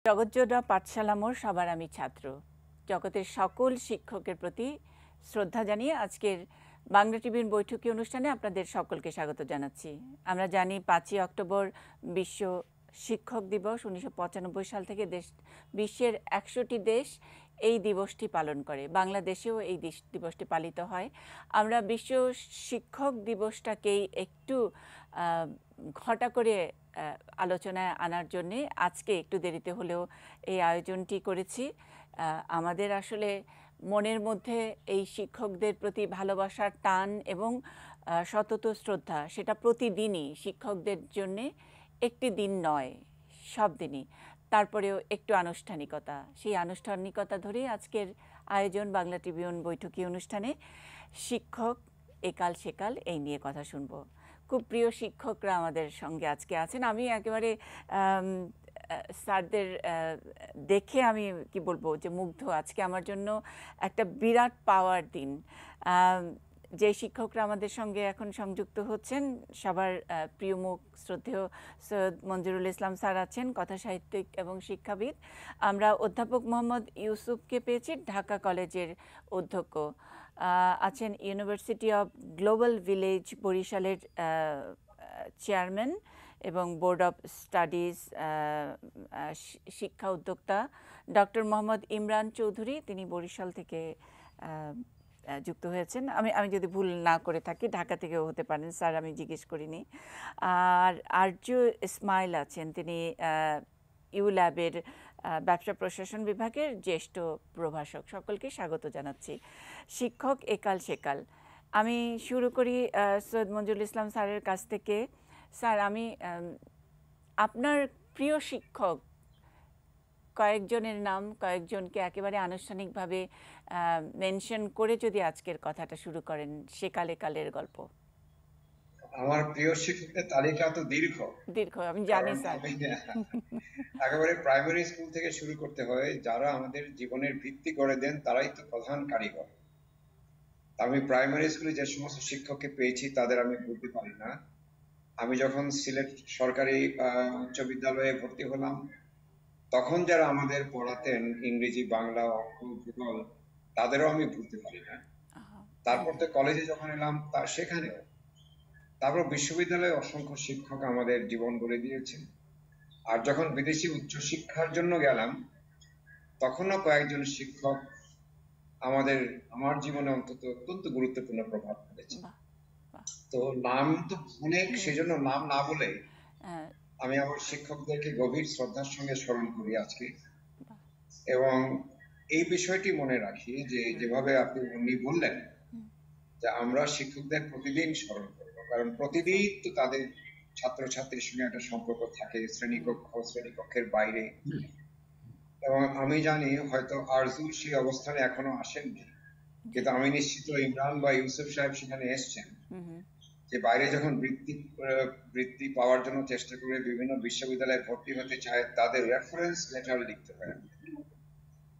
জগৎজোড়া পাঠশালা মোর সবার আমি ছাত্র। জগতের সকল শিক্ষকের প্রতি শ্রদ্ধা জানিয়ে আজকের বাংলা টিভির বৈঠকি অনুষ্ঠানে আপনাদের সকলকে স্বাগত জানাচ্ছি। আমরা জানি ৫ই অক্টোবর বিশ্ব শিক্ষক দিবস। ১৯৯৫ সাল থেকে বিশ্বের ১০০টি দেশ এই দিবসটি পালন করে। বাংলাদেশেও এই দিবসটি পালিত হয়। আমরা বিশ্ব শিক্ষক দিবসটাকেই একটু ঘটা করে আলোচনায় আনার জন্যে আজকে একটু দেরিতে হলেও এই আয়োজনটি করেছি। আমাদের আসলে মনের মধ্যে এই শিক্ষকদের প্রতি ভালোবাসার টান এবং সতত শ্রদ্ধা, সেটা প্রতিদিনই শিক্ষকদের জন্যে একটি দিন নয়, সব দিনই। তারপরেও একটু আনুষ্ঠানিকতা, সেই আনুষ্ঠানিকতা ধরেই আজকের আয়োজন বাংলা ট্রিবিউন বৈঠকি অনুষ্ঠানে শিক্ষক একাল সেকাল এই নিয়ে কথা শুনবো। খুব প্রিয় শিক্ষকরা আমাদের সঙ্গে আজকে আছেন। আমি একেবারে স্যারদের দেখে আমি কি বলবো যে মুগ্ধ। আজকে আমার জন্য একটা বিরাট পাওয়ার দিন। যে শিক্ষকরা আমাদের সঙ্গে এখন সংযুক্ত হচ্ছেন, সবার প্রিয় মুখ শ্রদ্ধেয় সৈয়দ মঞ্জুরুল ইসলাম স্যার আছেন, কথা সাহিত্যিক এবং শিক্ষাবিদ। আমরা অধ্যাপক মোহাম্মদ ইউসুফকে পেয়েছি, ঢাকা কলেজের অধ্যক্ষ। আছেন ইউনিভার্সিটি অফ গ্লোবাল ভিলেজ বরিশালের চেয়ারম্যান এবং বোর্ড অফ স্টাডিজ শিক্ষা উদ্যোক্তা ডক্টর মোহাম্মদ ইমরান চৌধুরী, তিনি বরিশাল থেকে যুক্ত হয়েছেন। আমি যদি ভুল না করে থাকি ঢাকা থেকেও হতে পারেন স্যার, আমি জিজ্ঞেস করিনি। আর আর্য ইসমাইল আছেন, তিনি ইউল্যাবের ব্যবসা প্রশাসন বিভাগের জ্যেষ্ঠ প্রভাষক। সকলকে স্বাগত জানাচ্ছি। শিক্ষক একাল সেকাল। আমি শুরু করি সৈয়দ মঞ্জুরুল ইসলাম স্যারের কাছ থেকে। স্যার, আমি আপনার প্রিয় শিক্ষক কয়েকজনের নাম, কয়েকজনকে একেবারে আনুষ্ঠানিকভাবে মেনশন করে যদি আজকের কথাটা শুরু করেন, সেকালে কালের গল্প। আমার প্রিয় শিক্ষকের তালিকা তো দীর্ঘ, আমি জানি স্যার। একেবারে প্রাইমারি স্কুল থেকে শুরু করতে হয়। যারা আমাদের জীবনের ভিত্তি গড়ে দেন তারাই তো প্রধান কারিগর। আমি প্রাইমারি স্কুলে যে সমস্ত শিক্ষককে পেয়েছি তাদের আমি বলতে পারি না। আমি যখন সিলেট সরকারি উচ্চ বিদ্যালয়ে ভর্তি হলাম, তখন যারা আমাদের পড়াতেন ইংরেজি, বাংলা, অঙ্ক, ভূগোল, তাদেরও আমি ভুলতে পারি না। তারপর তো কলেজে যখন এলাম সেখানেও, তারপর বিশ্ববিদ্যালয়ে অসংখ্য শিক্ষক আমাদের জীবন গড়ে দিয়েছেন। আর যখন বিদেশি উচ্চ শিক্ষার জন্য গেলাম, তখনও কয়েকজন শিক্ষক আমার জীবনে অন্তত অত্যন্ত গুরুত্বপূর্ণ প্রভাব ফেলেছে। তো নাম তো অনেক, সেজন্য নাম না বলে আমি আমার শিক্ষকদেরকে গভীর শ্রদ্ধার সঙ্গে স্মরণ করি আজকে। এবং এই বিষয়টি মনে রাখি যে যেভাবে উনি বললেন যে আমরা শিক্ষকদের প্রতিদিন স্মরণ করব, কারণ প্রতিদিন তো তাদের ছাত্রছাত্রীর সঙ্গে একটা সম্পর্ক থাকে, শ্রেণীকক্ষের বাইরে। এবং আমি জানি হয়তো আরজু সেই অবস্থানে এখনো আসেননি, কিন্তু আমি নিশ্চিত ইমরান বা ইউসুফ সাহেব সেখানে এসছেন, যে বাইরে যখন বৃত্তি পাওয়ার জন্য চেষ্টা করে বিভিন্ন বিশ্ববিদ্যালয়ে ভর্তি হতে চায়, তাদের রেফারেন্স লেটার লিখতে হয়।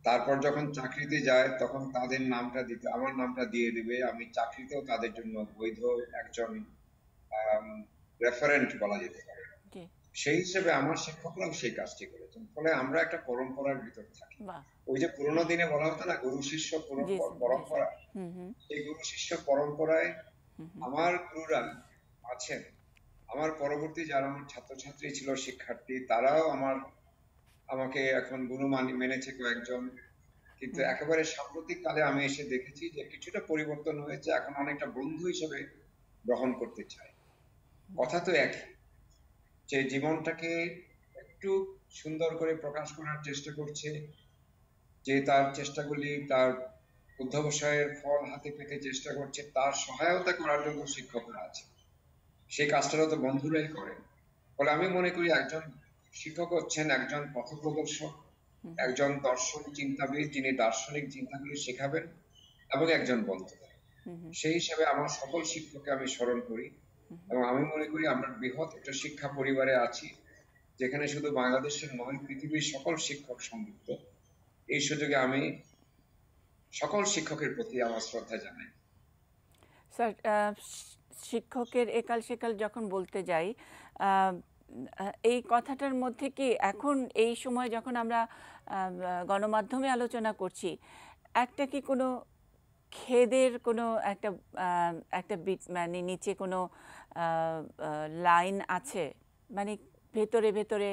তারপর যখন চাকরিতে যায় তখন তাদের নামটা দিতে, আমার নামটা দিয়ে দিবে। আমি চাকরিতেও তাদের জন্য বৈধ একজন রেফারেন্ট বলা যেতে পারে। সেই হিসেবে আমার শিক্ষকরাও সেই কাজটি করেছেন। ফলে আমরা একটা পরম্পরার ভিতর থাকি। ওই যে পুরোনো দিনে বলা হতো না গুরু শিষ্য পরম্পরা, এই গুরু শিষ্য পরম্পরায় আমার গুরুরা আছেন। আমার পরবর্তী যারা আমার ছাত্রছাত্রী ছিল, শিক্ষার্থী, তারাও আমাকে এখন গুরু মেনেছে কয়েকজন। কিন্তু একেবারে সাম্প্রতিক কালে আমি এসে দেখেছি যে কিছুটা পরিবর্তন হয়েছে, এখন অনেকটা বন্ধু হিসেবে গ্রহণ করতে চায়। কথা তো একই, যে জীবনটাকে একটু সুন্দর করে প্রকাশ করার চেষ্টা করছে, যে তার চেষ্টাগুলি তার অধ্যবসায়ের ফল হাতে পেতে চেষ্টা করছে, তার সহায়তা করার জন্য শিক্ষকরা আছে। সেই কাজটা তো বন্ধুরাই করে। ফলে আমি মনে করি একজন শিক্ষক হচ্ছেন একজন পথপ্রদর্শক, একজন দর্শন চিন্তাবিদ, যিনি দার্শনিক চিন্তাগুলি শেখাবেন, এবং একজন বন্ধু। সেই হিসাবে আমার সকল শিক্ষককে আমি স্মরণ করি। এবং আমি মনে করি আমরা বৃহৎ একটা শিক্ষা পরিবারে আছি, যেখানে শুধু বাংলাদেশের নয়, পৃথিবীর সকল শিক্ষক সংযুক্ত। এই সুযোগে আমি সকল শিক্ষকের প্রতি আমার শ্রদ্ধা জানাই। স্যার, শিক্ষকের একাল সেকাল যখন বলতে যাই, এই কথাটার মধ্যে কি এখন এই সময় যখন আমরা গণমাধ্যমে আলোচনা করছি, একটা কি কোনো খেদের কোনো একটা একটা মানে নিচে কোনো লাইন আছে? মানে ভেতরে ভেতরে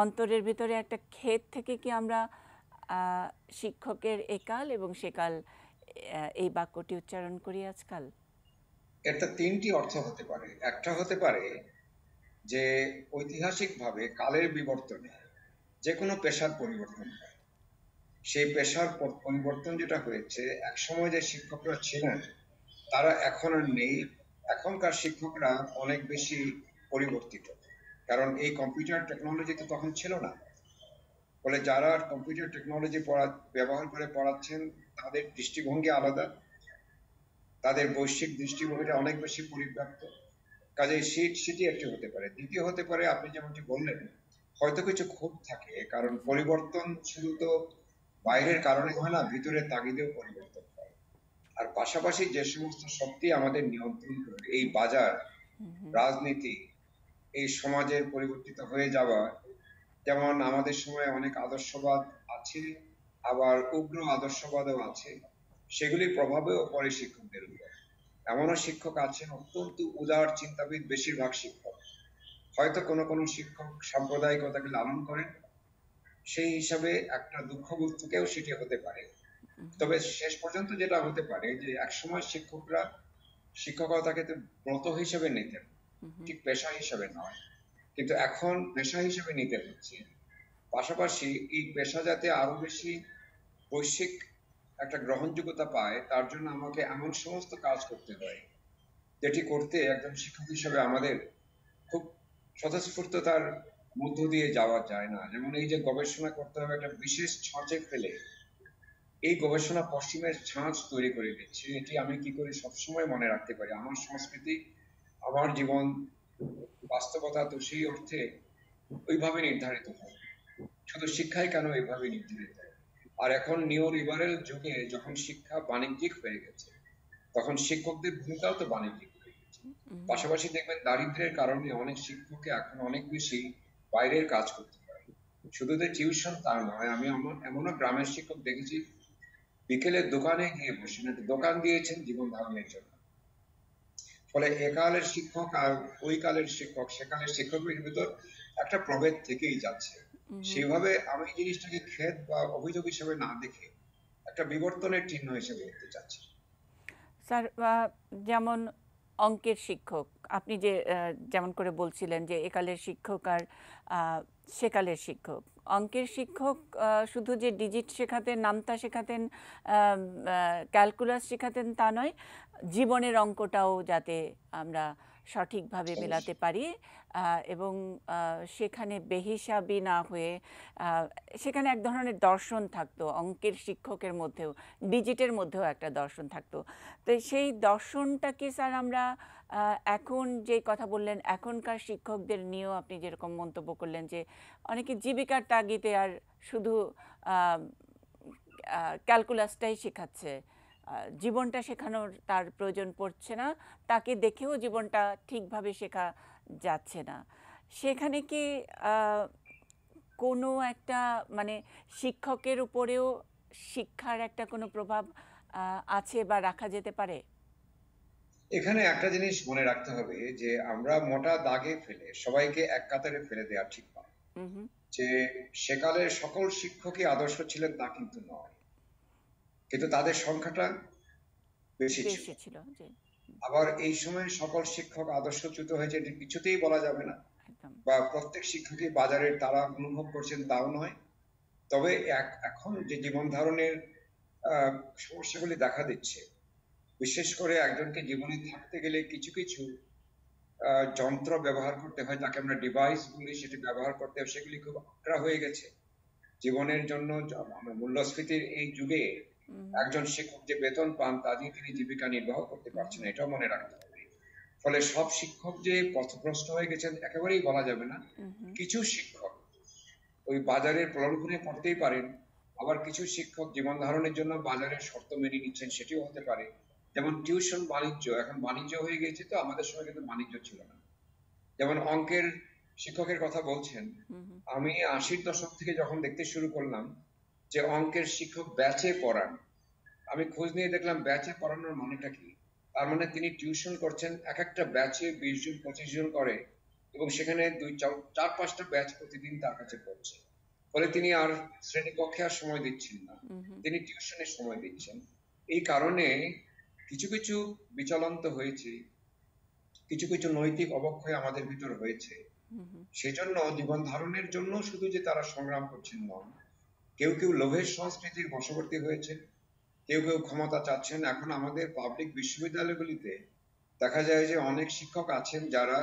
অন্তরের ভেতরে একটা খেদ থেকে কি আমরা শিক্ষকের একাল এবং সেকাল এই বাক্যটি উচ্চারণ করি আজকাল? এটা তিনটি অর্থ হতে পারে। একটা হতে পারে যে ঐতিহাসিকভাবে কালের বিবর্তনে যে কোনো পেশার পরিবর্তন হয়। সেই পেশার পরিবর্তন যেটা হয়েছে, একসময় যে শিক্ষকরা ছিলেন তারা এখন আর নেই। এখনকার শিক্ষকরা অনেক বেশি পরিবর্তিত, কারণ এই কম্পিউটার টেকনোলজি তো তখন ছিল না। ফলে যারা কম্পিউটার টেকনোলজি ব্যবহার করে পড়াচ্ছেন তাদের দৃষ্টিভঙ্গি আলাদা, তাদের বৈশ্বিক দৃষ্টিভঙ্গিটা অনেক বেশি পরিব্যাপ্ত। কাজেই সেটি একটি হতে পারে। দ্বিতীয় হতে পারে আপনি যেমনটি বললেন, হয়তো কিছু খুঁত থাকে, কারণ পরিবর্তন শুধু তো বাইরের কারণে হয় না, ভিতরের তাগিদেও পরিবর্তন হয়। আর পাশাপাশি যে সমস্ত শক্তি আমাদের নিয়ন্ত্রণ করে, এই বাজার, রাজনীতি, এই সমাজের পরিবর্তিত হয়ে যাওয়া, যেমন আমাদের সময় অনেক আদর্শবাদ আছে, আবার উগ্র আদর্শবাদও আছে, সেগুলির প্রভাবেও পড়ে শিক্ষকদের উপর। এমনও শিক্ষক আছেন অত্যন্ত উদার চিন্তাবিদ, বেশিরভাগ শিক্ষক। হয়তো কোনো কোনো শিক্ষক সাম্প্রদায়িকতাকে লালন করেন, সেই হিসাবে একটা দুঃখবস্তুকেও সেটি হতে পারে। তবে শেষ পর্যন্ত যেটা হতে পারে যে একসময় শিক্ষকরা শিক্ষকতাকে তো ব্রত হিসেবে নিতেন, ঠিক পেশা হিসেবে নয়, কিন্তু এখন পেশা হিসেবে নিতে হচ্ছে। পাশাপাশি এই পেশা যাতে আরো বেশি বৈশ্বিক একটা গ্রহণযোগ্যতা পায়, তার জন্য আমাকে এমন সমস্ত কাজ করতে হয় যেটি করতে একজন শিক্ষক হিসেবে আমাদের খুব স্বতঃস্ফূর্ততার মধ্য দিয়ে যাওয়া যায় না। যেমন এই যে গবেষণা করতে হবে একটা বিশেষ ছাঁচে ফেলে, এই গবেষণা পশ্চিমের ছাঁচ তৈরি করে দিচ্ছে। এটি আমি কি করে সবসময় মনে রাখতে পারি? আমার সংস্কৃতি, আমার জীবন, বাস্তবতা তো সেই অর্থে ওইভাবে নির্ধারিত হয়। শুধু শিক্ষাই কেন এইভাবে নির্ধারিত হয়? আর এখন নিও লিবারেল যুগে যখন শিক্ষা বাণিজ্যিক হয়ে গেছে, তখন শিক্ষকদের ভূমিকাও তো বাণিজ্যিক হয়ে গেছে। পাশাপাশি দেখবেন দারিদ্র্যের কারণে অনেক শিক্ষককে এখন অনেক বেশি বাইরের কাজ করতে হয়। শুধু যে টিউশন তা নয়, আমি এমনও গ্রামের শিক্ষক দেখেছি বিকেলে দোকানে গিয়ে বসেন, একটা দোকান দিয়েছেন জীবন ধারণের জন্য। ফলে একালের শিক্ষক আর ওই কালের শিক্ষক, সেকালের শিক্ষকের ভিতর একটা প্রভেদ থেকেই যাচ্ছে। সেইভাবে আমি জিনিসটাকে খেদ বা অভিযোগ হিসেবে না দেখে একটা বিবর্তনের চিহ্ন হিসেবে দেখতে চাচ্ছি। স্যার, যেমন অঙ্কের শিক্ষক, আপনি যে যেমন করে বলছিলেন যে একালের শিক্ষক আর সেকালের শিক্ষক, অঙ্কের শিক্ষক শুধু যে ডিজিট শেখাতেন, নামতা শেখাতেন, ক্যালকুলাস শেখাতেন তা নয়, জীবনের অঙ্কটাও যাতে আমরা সঠিকভাবে মেলাতে পারি এবং সেখানে বেহিসাবি না হয়ে সেখানে এক ধরনের দর্শন থাকতো অঙ্কের শিক্ষকের মধ্যেও, ডিজিটের মধ্যেও একটা দর্শন থাকতো। তো সেই দর্শনটাকে স্যার আমরা এখন যে কথা বললেন, এখনকার শিক্ষকদের নিয়েও আপনি যেরকম মন্তব্য করলেন যে অনেকে জীবিকার তাগিদে আর শুধু ক্যালকুলাসটাই শেখাচ্ছে, জীবনটা শেখানোর তার প্রয়োজন পড়ছে না, তাকে দেখেও জীবনটা ঠিকভাবে শেখা যাচ্ছে না। সেখানে কি কোনো একটা মানে শিক্ষকের উপরেও শিক্ষার একটা কোনো প্রভাব আছে বা রাখা যেতে পারে? এখানে একটা জিনিস মনে রাখতে হবে যে আমরা মোটা দাগে ফেলে সবাইকে এক কাতারে ফেলে দেওয়া ঠিক নয়। যে সেকালের সকল শিক্ষকই আদর্শ ছিলেন তা কিন্তু নয়, কিন্তু তাদের সংখ্যাটা বেশি ছিল। আবার এই সময় সকল শিক্ষক আদর্শচ্যুত হয়েছে এটি কিছুতেই বলা যাবে না, বা প্রত্যেক শিক্ষকই বাজারের তারা অনুভব করছেন তাও নয়। তবে এখন যে জীবন ধারণের সমস্যাগুলি দেখা দিচ্ছে, বিশেষ করে একজনকে জীবনে থাকতে গেলে কিছু কিছু যন্ত্র ব্যবহার করতে হয়, তাকে আমরা ডিভাইস বলি, সেটি ব্যবহার করতে হয়, সেগুলি খুব আকড়া হয়ে গেছে জীবনের জন্য। মূল্যস্ফীতির এই যুগে একজন শিক্ষক যে বেতন পান তা দিয়ে তিনি জীবিকা নির্বাহ করতে পারছেন, এটাও মনে রাখতে হবে। ফলে সব শিক্ষক যে পথভ্রষ্ট হয়ে গেছেন একেবারেই বলা যাবে না। কিছু শিক্ষক ওই বাজারের প্রলোভনে পড়তেই পারেন, আবার কিছু শিক্ষক জীবন ধারণের জন্য বাজারের শর্ত মেনে নিচ্ছেন, সেটিও হতে পারে। যেমন টিউশন বাণিজ্য, এখন বাণিজ্য হয়ে গেছে, তো আমাদের সময় কিন্তু বাণিজ্য ছিল না। যেমন অঙ্কের শিক্ষকের কথা বলছেন, হুম, হুম, আমি 80-র দশক থেকে যখন দেখতে শুরু করলাম যে অঙ্কের শিক্ষক ব্যাচে পড়ান, আমি খোঁজ নিয়ে দেখলাম ব্যাচে পড়ানোর মানেটা কি। তার মানে তিনি টিউশন করছেন, এক একটা ব্যাচে 20 জন 25 জন করে, এবং সেখানে 4-5টা ব্যাচ প্রতিদিন তার কাছে পড়ছে। ফলে তিনি আর শ্রেণীকক্ষে আর সময় দিচ্ছেন না, হুম, হুম, তিনি টিউশনে সময় দিচ্ছেন। এই কারণে কিছু কিছু বিচলন তো হয়েছে, কিছু কিছু নৈতিক অবক্ষয় আমাদের ভিতর হয়েছে। হুম, হুম, সেজন্য জীবন ধারণের জন্য শুধু যে তারা সংগ্রাম করছেন নন, কেউ কেউ লোভের সংস্কৃতির বশবর্তী হয়েছে, কেউ কেউ ক্ষমতা চাচ্ছেন। এখন আমাদের পাবলিক বিশ্ববিদ্যালয়গুলিতে দেখা যায় যে অনেক শিক্ষক আছেন যারা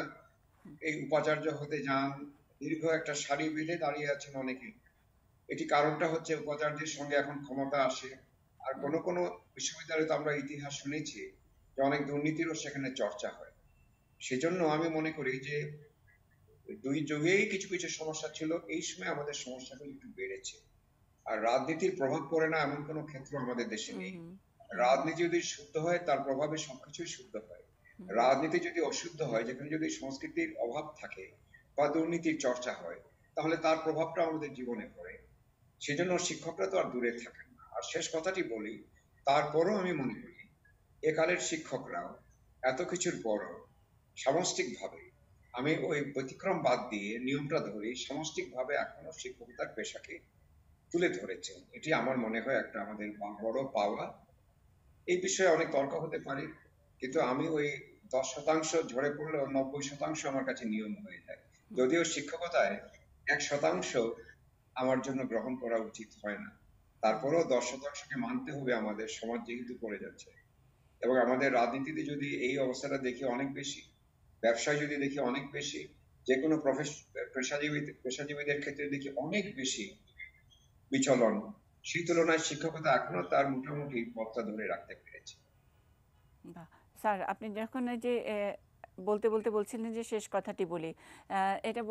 এই উপাচার্য হতে যান, দীর্ঘ একটা সারি বেঁধে দাঁড়িয়ে আছেন অনেকে। এটি কারণটা হচ্ছে উপাচার্যের সঙ্গে এখন ক্ষমতা আসে। আর হুম, কোনো কোনো বিশ্ববিদ্যালয়ে তো আমরা ইতিহাস শুনেছি যে অনেক দুর্নীতিরও সেখানে চর্চা হয়। সেজন্য আমি মনে করি যে দুই যুগেই কিছু কিছু সমস্যা ছিল, এই সময় আমাদের সমস্যাগুলো একটু বেড়েছে। আর রাজনীতির প্রভাব পড়ে না এমন কোনো ক্ষেত্র আমাদের দেশে হুম, নেই। হুম, হুম, রাজনীতি যদি শুদ্ধ হয় তার প্রভাবে সবকিছুই শুদ্ধ হয়। হুম, রাজনীতি যদি অশুদ্ধ হয়, যেখানে যদি সংস্কৃতির অভাব থাকে বা দুর্নীতির চর্চা হয়, তাহলে তার প্রভাবটা আমাদের জীবনে পড়ে। সেজন্য শিক্ষকরা তো আর দূরে থাকেন না। আর শেষ কথাটি বলি, তারপরও আমি মনে করি একালের শিক্ষকরাও এত কিছুর পরও সামষ্টিকভাবে, আমি ওই ব্যতিক্রম বাদ দিয়ে নিয়মটা ধরি, সামষ্টিকভাবে এখনো শিক্ষকতার পেশাকে তুলে ধরেছেন। এটি আমার মনে হয় একটা আমাদের বড় পাওয়া। এই বিষয়ে অনেক তর্ক হতে পারে, কিন্তু আমি ওই 10% ঝরে পড়লেও 90% আমার কাছে নিয়ম হয়ে যায়। হুম, যদিও শিক্ষকতায় 1% আমার জন্য গ্রহণ করা উচিত হয় না, হুম, তারপরেও 10%কে মানতে হবে আমাদের, সমাজ যেহেতু পড়ে যাচ্ছে। এবং আমাদের রাজনীতিতে যদি এই অবস্থাটা দেখি অনেক বেশি, ব্যবসায় যদি দেখি অনেক বেশি, যে কোনো পেশাজীবীদের ক্ষেত্রে দেখি অনেক বেশি বিচলন, সেই তুলনায় শিক্ষকতা এখনো তার মোটামুটি পথটা ধরে রাখতে পেরেছে। বাহ! স্যার আপনি যখন এই যে বলতে, বলতে বলছিলেন যে শেষ কথাটি বলি। এটা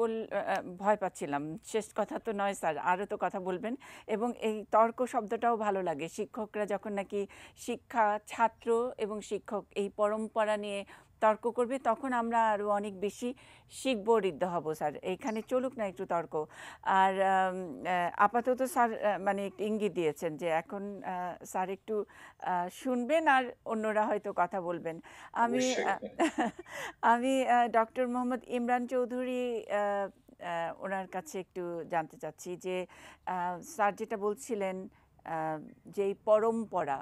ভয় পাচ্ছিলাম। শেষ কথা তো নয় স্যার, আরও তো কথা বলবেন এবং এই তর্ক শব্দটাও ভালো লাগে। শিক্ষকরা যখন নাকি শিক্ষা, ছাত্র এবং শিক্ষক এই পরম্পরা নিয়ে তর্ক করবে তখন আমরা আরও অনেক বেশি শিখবো, ঋদ্ধ হব স্যার। এইখানে চলুক না একটু তর্ক। আর আপাতত স্যার মানে একটু ইঙ্গিত দিয়েছেন যে এখন স্যার একটু শুনবেন আর অন্যরা হয়তো কথা বলবেন। আমি অবশ্যই। আমি ডক্টর মোহাম্মদ ইমরান চৌধুরী আ আ ওনার কাছে একটু জানতে চাচ্ছি যে স্যার যেটা বলছিলেন আ যে এই পরম্পরা,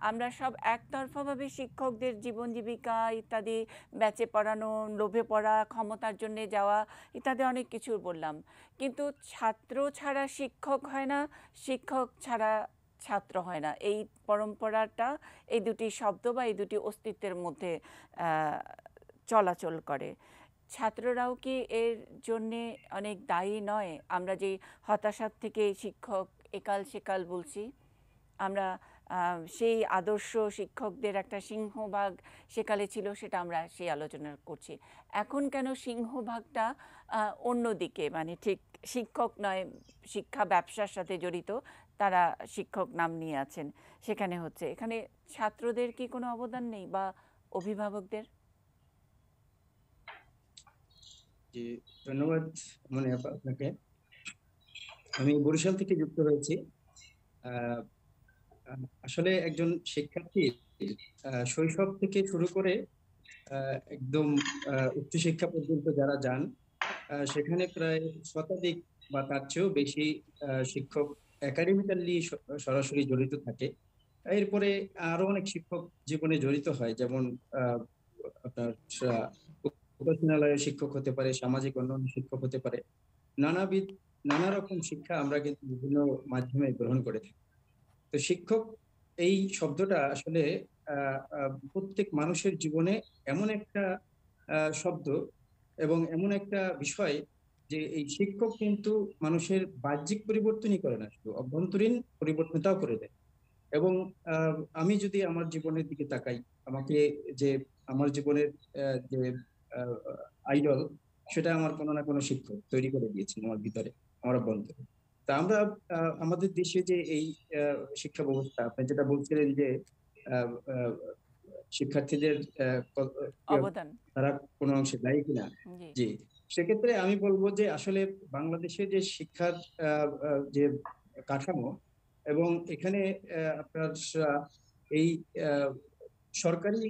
আমরা সব একতরফাভাবে শিক্ষকদের জীবন জীবিকা ইত্যাদি ব্যাচে পড়ানো, লোভে পড়া, ক্ষমতার জন্যে যাওয়া ইত্যাদি অনেক কিছু বললাম। কিন্তু ছাত্র ছাড়া শিক্ষক হয় না, শিক্ষক ছাড়া ছাত্র হয় না। এই পরম্পরাটা এই দুটি শব্দ বা এই দুটি অস্তিত্বের মধ্যে আহ, চলাচল করে। ছাত্ররাও কি এর জন্যে অনেক দায়ী নয়? আমরা যে হতাশার থেকে শিক্ষক একাল সেকাল বলছি, আমরা সেই আদর্শ শিক্ষকদের একটা সিংহভাগ সেকালে ছিল, সেটা আমরা সেই আলোচনা করছি। এখন কেন সিংহভাগটা অন্যদিকে, মানে ঠিক শিক্ষক নয়, শিক্ষা ব্যবসার সাথে জড়িত, তারা শিক্ষক নাম নিয়ে আছেন, সেখানে হচ্ছে। এখানে ছাত্রদের কি কোনো অবদান নেই বা অভিভাবকদের? জি, ধন্যবাদ মনে আপা আপনাকে। আমি বরিশাল থেকে যুক্ত হয়েছি। আহ, আসলে একজন শিক্ষার্থী শৈশব থেকে শুরু করে একদম উচ্চশিক্ষা পর্যন্ত যারা যান, সেখানে প্রায় শতাধিক বা তার চেয়েও বেশি শিক্ষক একাডেমিক্যালি সরাসরি জড়িত থাকে। এরপরে আরো অনেক শিক্ষক জীবনে জড়িত হয়, যেমন আহ, আপনার আহ, উপাসনালয়ের শিক্ষক হতে পারে, সামাজিক অন্যান্য শিক্ষক হতে পারে। নানাবিধ নানা রকম শিক্ষা আমরা কিন্তু বিভিন্ন মাধ্যমে গ্রহণ করে থাকি। তো শিক্ষক এই শব্দটা আসলে প্রত্যেক মানুষের জীবনে এমন একটা শব্দ এবং এমন একটা বিষয়, যে এই শিক্ষক কিন্তু মানুষের বাহ্যিক পরিবর্তনই করে না, শুধু অভ্যন্তরীণ পরিবর্তনটাও করে দেয়। এবং আমি যদি আমার জীবনের দিকে তাকাই, আমাকে যে আমার জীবনের যে আইডল, সেটা আমার কোনো না কোনো শিক্ষক তৈরি করে দিয়েছেন আমার ভিতরে, আমার অভ্যন্তরে। তা আমরা আমাদের দেশে যে এই শিক্ষা ব্যবস্থা, আপনি যেটা বলছিলেন যে আহ, আহ, শিক্ষার্থীদের অবদান। তারা কোনো অংশে দায়ী কিনা। জি। জি, সেক্ষেত্রে আমি বলবো যে আসলে বাংলাদেশের যে শিক্ষার যে কাঠামো এবং এখানে আপনার এই আহ, সরকারি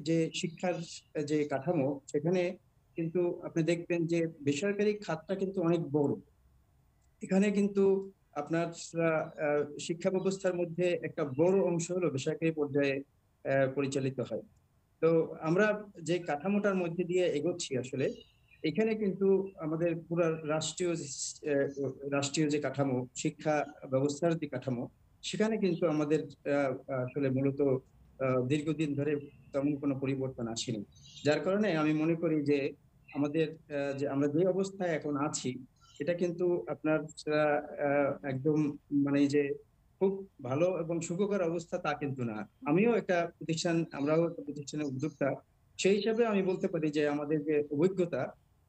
যে শিক্ষার যে কাঠামো সেখানে কিন্তু আপনি দেখবেন যে বেসরকারি খাতটা কিন্তু অনেক বড়। এখানে কিন্তু আপনার শিক্ষা ব্যবস্থার মধ্যে একটা বড় অংশ হলো বেসরকারি পর্যায়ে পরিচালিত হয়। তো আমরা যে কাঠামোটার মধ্যে দিয়ে এগোচ্ছি আসলে এখানে কিন্তু আমাদের পুরো রাষ্ট্রীয় যে কাঠামো, শিক্ষা ব্যবস্থার যে কাঠামো, সেখানে কিন্তু আমাদের আসলে মূলত দীর্ঘদিন ধরে তেমন কোনো পরিবর্তন আসেনি। যার কারণে আমি মনে করি যে আমাদের যে আমরা যে অবস্থায় এখন আছি এটা কিন্তু আপনার একদম মানে যে খুব ভালো এবং সুখকর অবস্থা তা কিন্তু না। আমরাও একটা প্রতিষ্ঠানের উদ্যোক্তা, সেই হিসাবে আমি বলতে পারি যে আমাদের যে অভিজ্ঞতা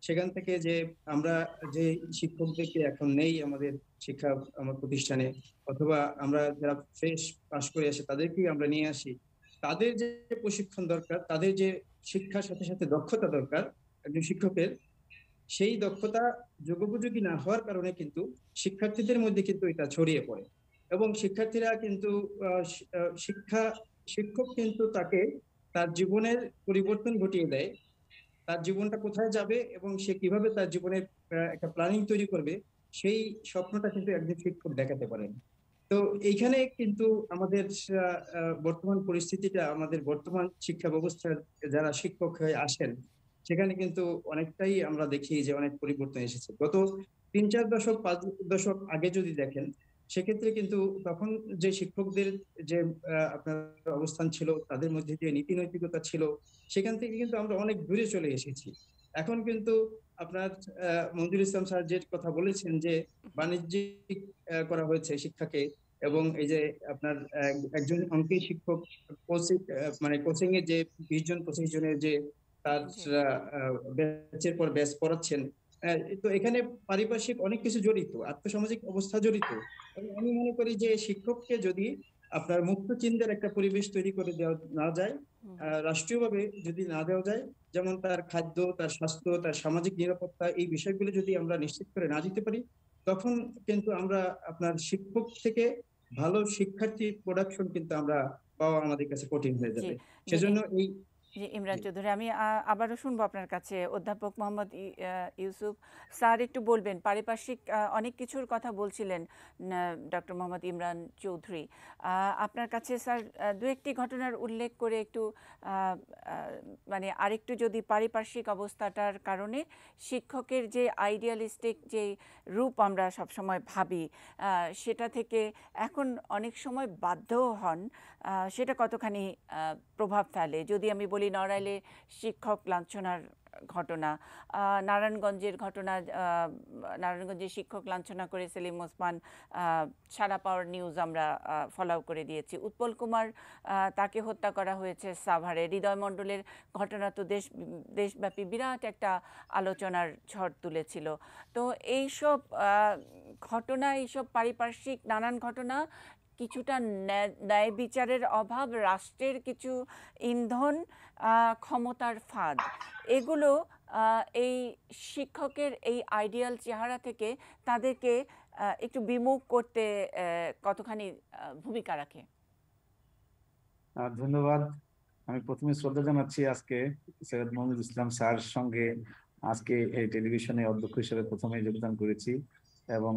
সেখান থেকে যে আমরা যে শিক্ষকদেরকে এখন নেই আমাদের শিক্ষা আমার প্রতিষ্ঠানে, অথবা আমরা যারা ফ্রেশ পাশ করে আসে তাদেরকেই আমরা নিয়ে আসি, তাদের যে প্রশিক্ষণ দরকার, তাদের যে শিক্ষার সাথে সাথে দক্ষতা দরকার একজন শিক্ষকের, সেই দক্ষতা যোগ্যোপযোগী না হওয়ার কারণে কিন্তু শিক্ষার্থীদের মধ্যে কিন্তু এটা ছড়িয়ে পড়ে। এবং শিক্ষার্থীরা কিন্তু শিক্ষক কিন্তু তাকে তার জীবনের পরিবর্তন ঘটিয়ে দেয়। তার জীবনটা কোথায় যাবে এবং সে কিভাবে তার জীবনের একটা প্ল্যানিং তৈরি করবে, সেই স্বপ্নটা কিন্তু একজন শিক্ষক দেখাতে পারেন। তো এইখানে কিন্তু আমাদের বর্তমান পরিস্থিতিটা, আমাদের বর্তমান শিক্ষা ব্যবস্থার যারা শিক্ষক হয়ে আসেন সেখানে কিন্তু অনেকটাই আমরা দেখি যে অনেক পরিবর্তন এসেছে। গত 3-4 দশক 5 দশক আগে যদি দেখেন সেক্ষেত্রে কিন্তু তখন যে শিক্ষকদের যে আপনার অবস্থান ছিল, তাদের মধ্যে যে নীতি নৈতিকতা ছিল, সেখান থেকে কিন্তু আমরা অনেক দূরে চলে এসেছি। এখন কিন্তু আপনার মঞ্জুর ইসলাম স্যার যে কথা বলেছেন যে বাণিজ্যিক করা হয়েছে শিক্ষাকে, এবং এই যে আপনার একজন অঙ্কের শিক্ষক কোচিং, মানে কোচিং এর যে 20 জন 25 জনের যে তার জি ব্যাচের পর ব্যাচ পড়াচ্ছেন, তো এখানে পারিপার্শ্বিক অনেক কিছু জড়িত, আর্থসামাজিক অবস্থা জড়িত। এবং আমি মনে করি যে শিক্ষককে যদি আপনার মুক্ত চিন্তার একটা পরিবেশ তৈরি করে দেওয়া না যায়, রাষ্ট্রীয়ভাবে যদি না দেওয়া যায়, যেমন তার খাদ্য, তার স্বাস্থ্য, তার সামাজিক নিরাপত্তা, এই বিষয়গুলো যদি আমরা নিশ্চিত করে না দিতে পারি, তখন কিন্তু আমরা আপনার শিক্ষক থেকে ভালো শিক্ষার্থী প্রোডাকশন কিন্তু আমরা পাওয়া আমাদের কাছে কঠিন হয়ে জি যাবে। জি সেজন্য এই জি ইমরান জি। চৌধুরী, আমি আবারও শুনবো আপনার কাছে। অধ্যাপক মোহাম্মদ ইউসুফ স্যার একটু বলবেন, পারিপার্শ্বিক অনেক কিছুর কথা বলছিলেন ডক্টর মোহাম্মদ ইমরান চৌধুরী। আপনার কাছে স্যার দু একটি ঘটনার উল্লেখ করে একটু মানে আরেকটু যদি পারিপার্শ্বিক অবস্থাটার কারণে শিক্ষকের যে আইডিয়ালিস্টিক যে রূপ আমরা সবসময় ভাবি, সেটা থেকে এখন অনেক সময় বাধ্যও হন, সেটা কতখানি প্রভাব ফেলে। যদি আমি বলি নড়াইলে শিক্ষক লাঞ্ছনার ঘটনা, নারায়ণগঞ্জের ঘটনা, নারায়ণগঞ্জের শিক্ষক লাঞ্ছনা করে সেলিম ওসমান সারা পাওয়ার নিউজ আমরা ফলো করে দিয়েছি। উৎপল কুমার, তাকে হত্যা করা হয়েছে সাভারে। হৃদয় মণ্ডলের ঘটনা তো দেশব্যাপী বিরাট একটা আলোচনার ঝড় তুলেছিল। তো এইসব ঘটনা, এইসব পারিপার্শ্বিক নানান ঘটনা, কিছুটা ন্যায় বিচারের অভাব, রাষ্ট্রের কিছু ইন্ধন, ক্ষমতার ফাঁদ, এগুলো এই শিক্ষকের এই আইডিয়াল চেহারা থেকে তাদেরকে একটু বিমুখ করতে কতখানি ভূমিকা রাখে? ধন্যবাদ। আমি প্রথমে শ্রদ্ধা জানাচ্ছি আজকে সৈয়দ মোহাম্মদ ইসলাম স্যার সঙ্গে আজকে এই টেলিভিশনে অধ্যক্ষ হিসেবে প্রথমে যোগদান করেছি, এবং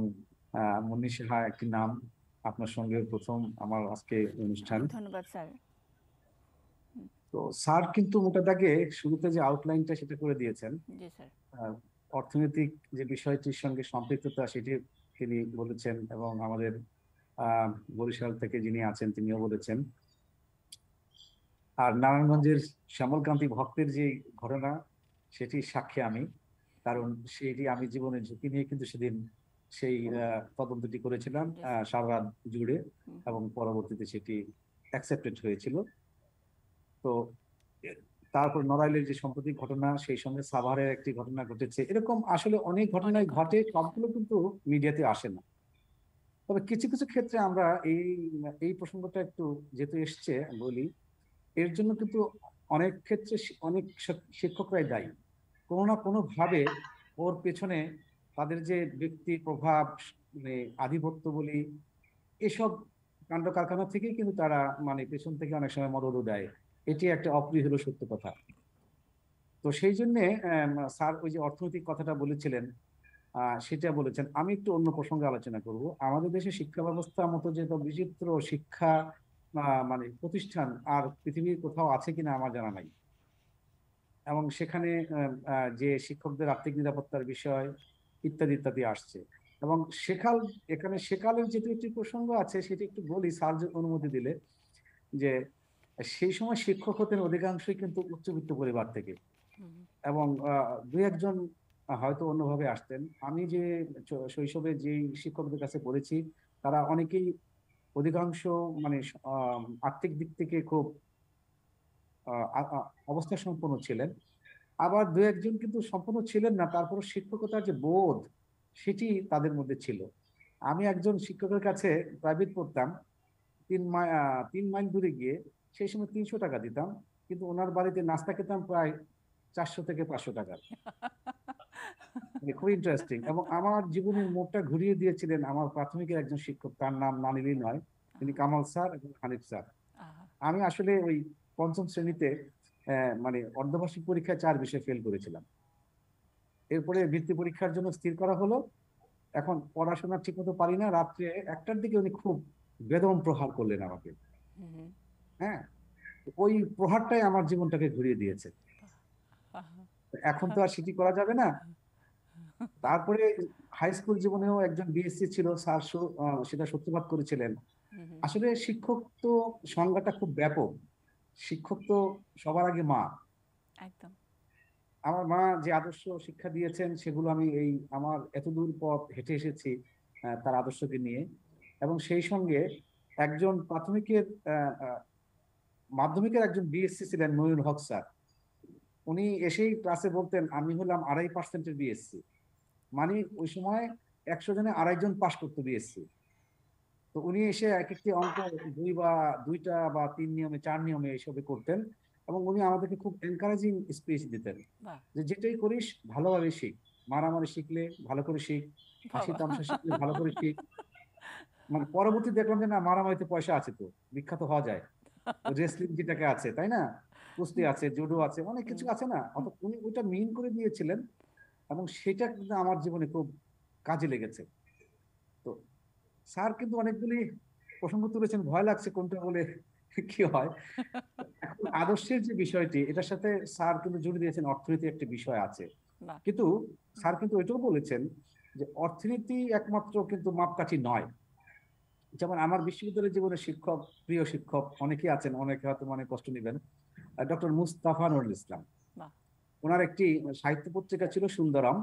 মুন্নি সাহা একটি নাম, আপনার সঙ্গে প্রথম আমার আজকে অনুষ্ঠান। ধন্যবাদ স্যার। তো স্যার কিন্তু মোটা দাগে শুরুতে যে আউটলাইনটা সেটা করে দিয়েছেন। জি স্যার। অর্থনৈতিক যে বিষয়টির সঙ্গে সম্পৃক্ততা সেটি তিনি বলেছেন, এবং আমাদের বরিশাল থেকে যিনি আছেন তিনিও বলেছেন। আর নারায়ণগঞ্জের শ্যামলকান্তি ভক্তের যে ঘটনা, সেটি সাক্ষী আমি, কারণ সেটি আমি জীবনের ঝুঁকি নিয়ে কিন্তু সেদিন সেই তদন্তটি করেছিলাম সারা রাত জুড়ে, এবং পরবর্তীতে সেটি অ্যাকসেপ্টেড হয়েছিল। তো তারপর নড়াইলের যে সাম্প্রতিক ঘটনা, সেই সঙ্গে সাভারের একটি ঘটনা ঘটেছে, এরকম আসলে অনেক ঘটনাই ঘটে, সবগুলো কিন্তু মিডিয়াতে আসে না। তবে কিছু কিছু ক্ষেত্রে আমরা এই প্রসঙ্গটা একটু যেহেতু এসছে বলি, এর জন্য কিন্তু অনেক ক্ষেত্রে অনেক শিক্ষকরাই দায়ী। কোনো না কোনো ভাবে ওর পেছনে তাদের যে ব্যক্তি প্রভাব, মানে আধিপত্য বলি, এসব কাণ্ড কারখানা থেকেই কিন্তু তারা মানে পেছন থেকে অনেক সময় মদতও দেয়। এটি একটা অপ্রিয় হলো সত্য কথা। তো সেই জন্যে স্যার ওই যে অর্থনৈতিক কথাটা বলেছিলেন, সেটা বলেছেন। আমি একটু অন্য প্রসঙ্গে আলোচনা করব। আমাদের দেশে শিক্ষা ব্যবস্থা মতো যে বিচিত্র শিক্ষা মানে প্রতিষ্ঠান আর পৃথিবীর কোথাও আছে কিনা আমার জানা নাই। এবং সেখানে যে শিক্ষকদের আর্থিক নিরাপত্তার বিষয় ইত্যাদি ইত্যাদি আসছে। এবং সেকাল, এখানে সেকালের যেহেতু একটি প্রসঙ্গ আছে সেটি একটু বলি স্যার অনুমতি দিলে, যে সেই সময় শিক্ষক হতেন অধিকাংশই কিন্তু উচ্চবিত্ত পরিবার থেকে, এবং দুই একজন হয়তো অন্যভাবে আসতেন। আমি যে শৈশবে যে শিক্ষকদের কাছে পড়েছি তারা অনেকেই, অধিকাংশ মানে আর্থিক দিক থেকে খুব অবস্থা সম্পন্ন ছিলেন। আবার দু একজন কিন্তু সম্পূর্ণ ছিলেন না, তারপর শিক্ষকতার যে বোধ সেটি তাদের মধ্যে ছিল। আমি একজন শিক্ষকের কাছে প্রাইভেট পড়তাম 3 মাইল দূরে গিয়ে, সেই সময় 300 টাকা দিতাম, কিন্তু ওনার বাড়িতে নাস্তা খেতাম প্রায় 400 থেকে 500 টাকার। খুব ইন্টারেস্টিং। এবং আমার জীবনের মোড়টা ঘুরিয়ে দিয়েছিলেন আমার প্রাথমিকের একজন শিক্ষক, তার নাম না নিলেই নয়, তিনি কামাল স্যার এবং হানিফ স্যার। আমি আসলে ওই পঞ্চম শ্রেণীতে মানে অর্ধবার্ষিক পরীক্ষায় 4 বিষয়ে ফেল করেছিলাম। এরপরে বৃত্তি পরীক্ষার জন্য স্থির করা হলো। এখন পড়াশোনা ঠিক মতো পারি না, রাত্রে 1টার দিকে উনি খুব বেদম প্রহার করলেন আমাকে। হ্যাঁ, ওই প্রহারটাই আমার জীবনটাকে ঘুরিয়ে দিয়েছে। এখন তো আর সেটি করা যাবে না। তারপরে হাই স্কুল জীবনেও একজন বিএসসি ছিল স্যার, সেটা সত্যপাত করেছিলেন। আসলে শিক্ষক তো সংজ্ঞাটা খুব ব্যাপক। শিক্ষক তো সবার আগে মা। একদম। আমার মা যে আদর্শ শিক্ষা দিয়েছেন সেগুলো আমি এই আমার এতদূর পথ হেঁটে এসেছি তার আদর্শকে নিয়ে। এবং সেই সঙ্গে একজন প্রাথমিকের মাধ্যমিকের একজন বিএসসি ছিলেন মঈনুল হক স্যার। উনি এসেই ক্লাসে বলতেন আমি হলাম 2.5% বিএসসি। মানে ওই সময় 100 জনে 2.5 জন পাশ করতো বিএসসি। তো উনি এসে এক একটি অঙ্ক 2টা বা 3 নিয়মে 4 নিয়মে এইসবে করতেন। এবং উনি আমাদেরকে খুব এনকারেজিং স্পিচ দিতেন, যে যেটাই করিস ভালোভাবে শিখ, মারামারি শিখলে ভালো করে শিখ, হাসি তামাশা শিখলে ভালো করে শিখ। মানে পরবর্তী দেখলাম যে না, মারামারিতে পয়সা আছে, তো বিখ্যাত হওয়া যায়। রেসলিং যেটাকে আছে, তাই না, কুস্তি আছে, জুডো আছে, অনেক কিছু আছে না। অর্থাৎ উনি ওইটা মিন করে দিয়েছিলেন এবং সেটা কিন্তু আমার জীবনে খুব কাজে লেগেছে। তো স্যার কিন্তু অনেকগুলি প্রসঙ্গ তুলেছেন, ভয় লাগছে কোনটা বলে কি হয়। এখন আদর্শের যে বিষয়টি, এটার সাথে স্যার কিন্তু জুড়ে দিয়েছেন অর্থনীতি একটি বিষয় আছে। কিন্তু স্যার কিন্তু এটাও বলেছেন যে অর্থনীতি একমাত্র কিন্তু মাপকাঠি নয়। যেমন আমার বিশ্ববিদ্যালয় জীবনের শিক্ষক, প্রিয় শিক্ষক অনেকেই আছেন, অনেকে হয়তো মনে কষ্ট নেবেন, ডক্টর মুস্তাফা নুরুল ইসলাম। ওনার একটি সাহিত্য পত্রিকা ছিল সুন্দরম।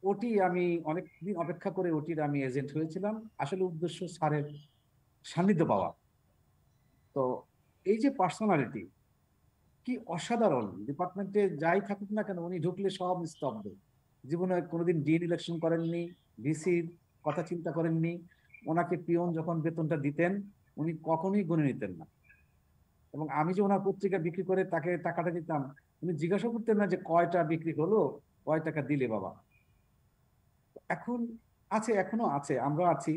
ওটি আমি অনেকদিন অপেক্ষা করে ওটির আমি এজেন্ট হয়েছিলাম, আসলে উদ্দেশ্য স্যারের সান্নিধ্য পাওয়া। তো এই যে পার্সোনালিটি, কি অসাধারণ! ডিপার্টমেন্টে যাই থাকুক না কেন উনি ঢুকলে সব স্তব্ধ। জীবনে কোনোদিন ডিন ইলেকশন করেননি, ভিসির কথা চিন্তা করেননি। ওনাকে পিয়ন যখন বেতনটা দিতেন উনি কখনোই গুনে নিতেন না। এবং আমি যে ওনার পত্রিকা বিক্রি করে তাকে টাকাটা দিতাম, উনি জিজ্ঞাসা করতেন না যে কয়টা বিক্রি হলো, কয় টাকা দিলে বাবা। এখন আছে, এখনো আছে, আমরা আছি।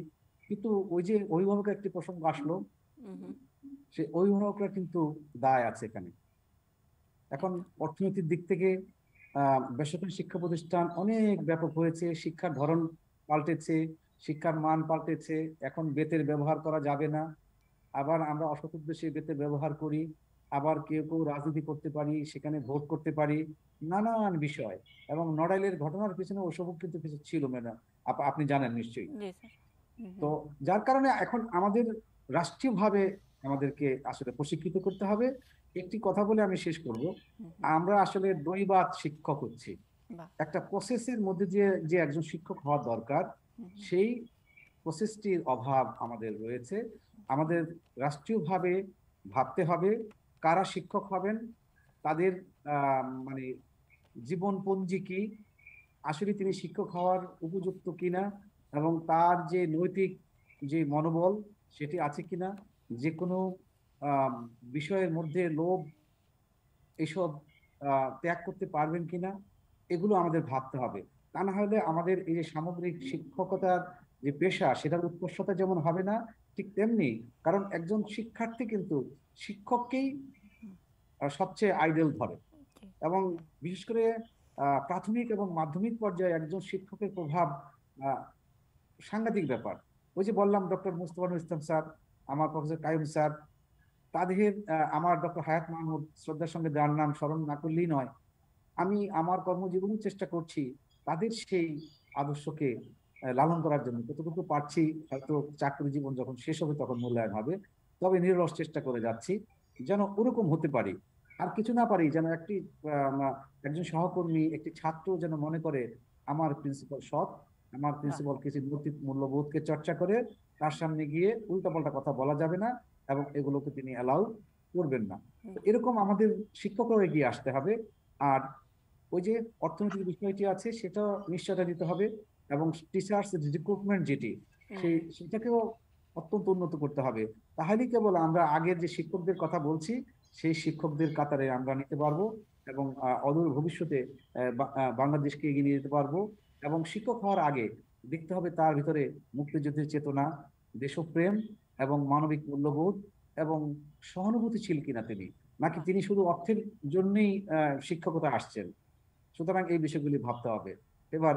কিন্তু ওই যে অভিভাবকের একটি প্রসঙ্গ আসলো, সে অভিভাবকরা কিন্তু দায় আছে এখানে। এখন অর্থনৈতিক দিক থেকে বেসরকারি শিক্ষা প্রতিষ্ঠান অনেক ব্যাপক হয়েছে, শিক্ষার ধরন পাল্টেছে, শিক্ষার মান পাল্টেছে। এখন বেতের ব্যবহার করা যাবে না, আবার আমরা অসৎ উদ্দেশ্যে বেতের ব্যবহার করি, আবার কেউ কেউ রাজনীতি করতে পারি, সেখানে ভোট করতে পারি, নানান বিষয়। এবং নড়াইলের ঘটনার পিছনে ওসব কিন্তু কিছু ছিল ম্যাডাম, আপনি জানেন নিশ্চয়ই। তো যার কারণে এখন আমাদের রাষ্ট্রীয়ভাবে আমাদেরকে আসলে প্রশিক্ষিত করতে হবে। একটি কথা বলে আমি শেষ করব, আমরা আসলে দৈবাত শিক্ষক হচ্ছি। একটা প্রসেসের মধ্যে দিয়ে যে একজন শিক্ষক হওয়া দরকার, সেই প্রসেসটির অভাব আমাদের রয়েছে। আমাদের রাষ্ট্রীয়ভাবে ভাবতে হবে কারা শিক্ষক হবেন, তাদের মানে জীবনপঞ্জি কি, আসলে তিনি শিক্ষক হওয়ার উপযুক্ত কিনা, এবং তার যে নৈতিক যে মনোবল সেটি আছে কিনা, যে কোনো বিষয়ের মধ্যে লোভ এসব ত্যাগ করতে পারবেন কিনা, এগুলো আমাদের ভাবতে হবে। তা না হলে আমাদের এই যে সামগ্রিক শিক্ষকতার যে পেশা, সেটার উৎকর্ষতা যেমন হবে না, ঠিক তেমনি কারণ একজন শিক্ষার্থী কিন্তু শিক্ষককেই সবচেয়ে আইডল ধরে। এবং বিশেষ করে প্রাথমিক এবং মাধ্যমিক পর্যায়ে একজন শিক্ষকের প্রভাব আহ, সাংঘাতিক ব্যাপার। ওই যে বললাম, ডক্টর মুস্তফা ইসলাম স্যার, আমার প্রফেসর কাইম স্যার, তাদের আমার ডক্টর হায়াত মাহমুদ, শ্রদ্ধার সঙ্গে যার নাম স্মরণ না করলেই নয়। আমি আমার কর্মজীবনে চেষ্টা করছি তাদের সেই আদর্শকে লালন করার জন্য। কতটুকু পারছি, হয়তো চাকরি জীবন যখন শেষ হবে তখন মূল্যায়ন হবে, তবে নিরলস চেষ্টা করে যাচ্ছি যেন ওরকম হতে পারি। আর কিছু না পারি যেন একজন সহকর্মী, একটি ছাত্র যেন মনে করে আমার প্রিন্সিপাল সৎ, আমার প্রিন্সিপাল কিছু নৈতিক মূল্যবোধকে চর্চা করে, তার সামনে গিয়ে উল্টাপাল্টা কথা বলা যাবে না এবং এগুলোকে তিনি অ্যালাউ করবেন না। এরকম আমাদের শিক্ষকরা এগিয়ে আসতে হবে। আর ওই যে অর্থনৈতিক বিষয়টি আছে, সেটা নিশ্চয়তা দিতে হবে এবং টিচার্স রিক্রুটমেন্ট যেটি, সেটাকেও অত্যন্ত উন্নত করতে হবে। তাহলেই কেবল আমরা আগের যে শিক্ষকদের কথা বলছি সেই শিক্ষকদের কাতারে আমরা নিতে পারবো এবং অদূর ভবিষ্যতে বাংলাদেশকে এগিয়ে নিয়ে যেতে পারবো। এবং শিক্ষক হওয়ার আগে দেখতে হবে তার ভিতরে মুক্তিযুদ্ধের চেতনা, দেশপ্রেম এবং মানবিক মূল্যবোধ এবং সহানুভূতিশীল কিনা তিনি, নাকি তিনি শুধু অর্থের জন্যই শিক্ষকতা আসছেন। সুতরাং এই বিষয়গুলি ভাবতে হবে। এবার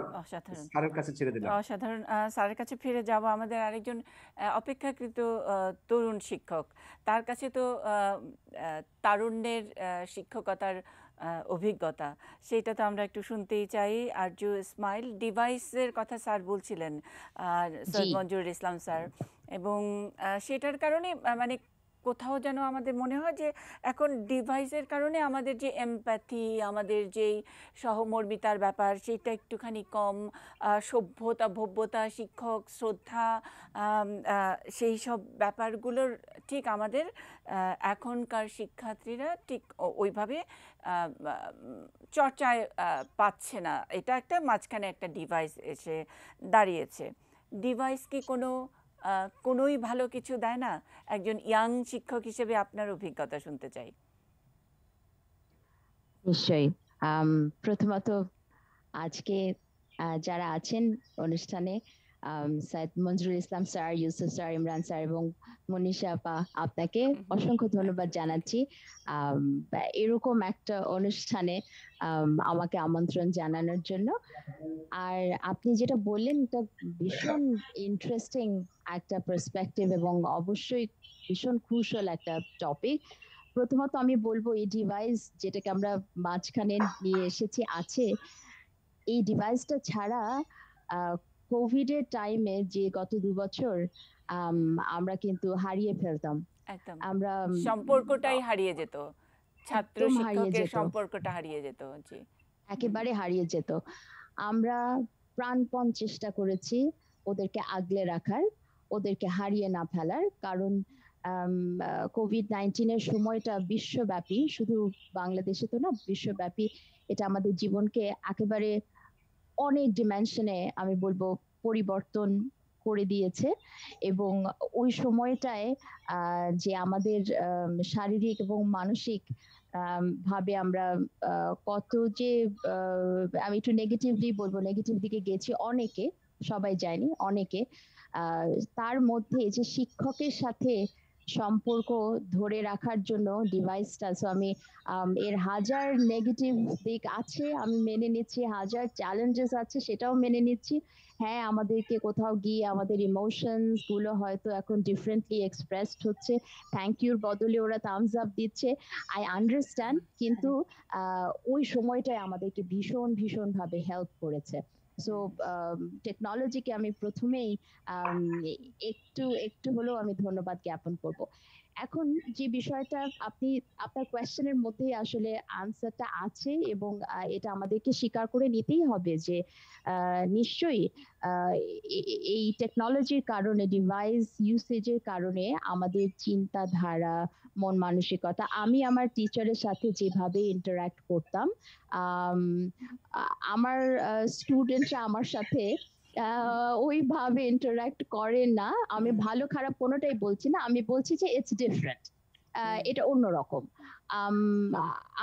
স্যারের কাছে ছেড়ে দিলাম। অসাধারণ। স্যারের কাছে ফিরে যাব। আমাদের আরেকজন অপেক্ষাকৃত তরুণ শিক্ষক, তার কাছে তো তারুণ্যের শিক্ষকতার অভিজ্ঞতা, সেটা তো আমরা একটু শুনতেই চাই। আরজু ইসমাইল, ডিভাইসের কথা স্যার বলছিলেন, সৈয়দ মঞ্জুরুল ইসলাম স্যার, এবং সেটার কারণে মানে কোথাও যেন আমাদের মনে হয় যে এখন ডিভাইসের কারণে আমাদের যে এমপ্যাথি, আমাদের যেই সহমর্মিতার ব্যাপার, সেটা একটুখানি কম। সভ্যতা, ভব্যতা, শিক্ষক শ্রদ্ধা, সেই সব ব্যাপারগুলোর ঠিক আমাদের এখনকার শিক্ষার্থীরা ঠিক ওইভাবে চর্চায় পাচ্ছে না। এটা একটা মাঝখানে একটা ডিভাইস এসে দাঁড়িয়েছে। ডিভাইস কি কোনোই ভালো কিছু দেয় না? একজন ইয়াং শিক্ষক হিসেবে আপনার অভিজ্ঞতা শুনতে চাই। নিশ্চয়ই। প্রথমত আজকে যারা আছেন অনুষ্ঠানে, Syed Manzurul Islam sir, Yusuf sir, Imran sir এবং মনীষা আপা, আপনাকে অসংখ্য ধন্যবাদ জানাচ্ছি এরকম একটা অনুষ্ঠানে আমাকে আমন্ত্রণ জানানোর জন্য। আর আপনি যেটা বললেন এটা ভীষণ ইন্টারেস্টিং একটা পার্সপেক্টিভ এবং অবশ্যই ভীষণ ক্রুশাল একটা টপিক। প্রথমত আমি বলবো এই ডিভাইস যেটাকে আমরা মাঝখানে নিয়ে এসেছি আছে, এই ডিভাইসটা ছাড়া কোভিড এর টাইমে যে গত 2 বছর আমরা কিন্তু হারিয়ে ফেলতাম। একদম, আমরা সম্পর্কটাই হারিয়ে যেত, ছাত্র শিক্ষকের সম্পর্কটা হারিয়ে যেত। জি, একেবারে হারিয়ে যেত। আমরা প্রাণপণ চেষ্টা করেছি ওদেরকে আগলে রাখার, ওদেরকে হারিয়ে না ফেলার। কারণ কোভিড-19 এর সময়টা বিশ্বব্যাপী, শুধু বাংলাদেশে তো না, বিশ্বব্যাপী এটা আমাদের জীবনকে একেবারে অনেক ডিমেনশনে আমি বলবো পরিবর্তন করে দিয়েছে। এবং ওই সময়টায় যে আমাদের শারীরিক এবং মানসিক ভাবে আমরা কত যে আমি একটু নেগেটিভলি বলবো, নেগেটিভ দিকে গেছি অনেকে, সবাই যায়নি অনেকে। তার মধ্যে যে শিক্ষকের সাথে সম্পর্ক ধরে রাখার জন্য ডিভাইসটা, সো আমি এর হাজার নেগেটিভ দিক আছে আমি মেনে নিচ্ছি, হাজার চ্যালেঞ্জেস আছে সেটাও মেনে নিচ্ছি। হ্যাঁ, আমাদেরকে কোথাও গিয়ে আমাদের ইমোশনস গুলো হয়তো এখন ডিফারেন্টলি এক্সপ্রেসড হচ্ছে, থ্যাংক ইউর বদলে ওরা থামস আপ দিচ্ছে, আই আন্ডারস্ট্যান্ড। কিন্তু ওই সময়টায় আমাদেরকে ভীষণ ভীষণ ভাবে হেল্প করেছে। সো টেকনোলজিকে আমি প্রথমেই একটু হলেও আমি ধন্যবাদ জ্ঞাপন করব। এখন যে বিষয়টা আপনি আপনার কোয়েশ্চেনের মধ্যেই আসলে আনসারটা আছে এবং এটা আমাদেরকে স্বীকার করে নিতেই হবে যে নিশ্চয়ই এই টেকনোলজির কারণে, ডিভাইস ইউসেজের কারণে আমাদের চিন্তাধারা, মন মানসিকতা, আমি আমার টিচারের সাথে যেভাবে ইন্টারঅ্যাক্ট করতাম, আমার স্টুডেন্টরা আমার সাথে ওইভাবে ইন্টারঅ্যাক্ট করে না। আমি ভালো খারাপ কোনোটাই বলছি না, আমি বলছি যে ইটস ডিফারেন্ট। এটা অন্যরকম। আম,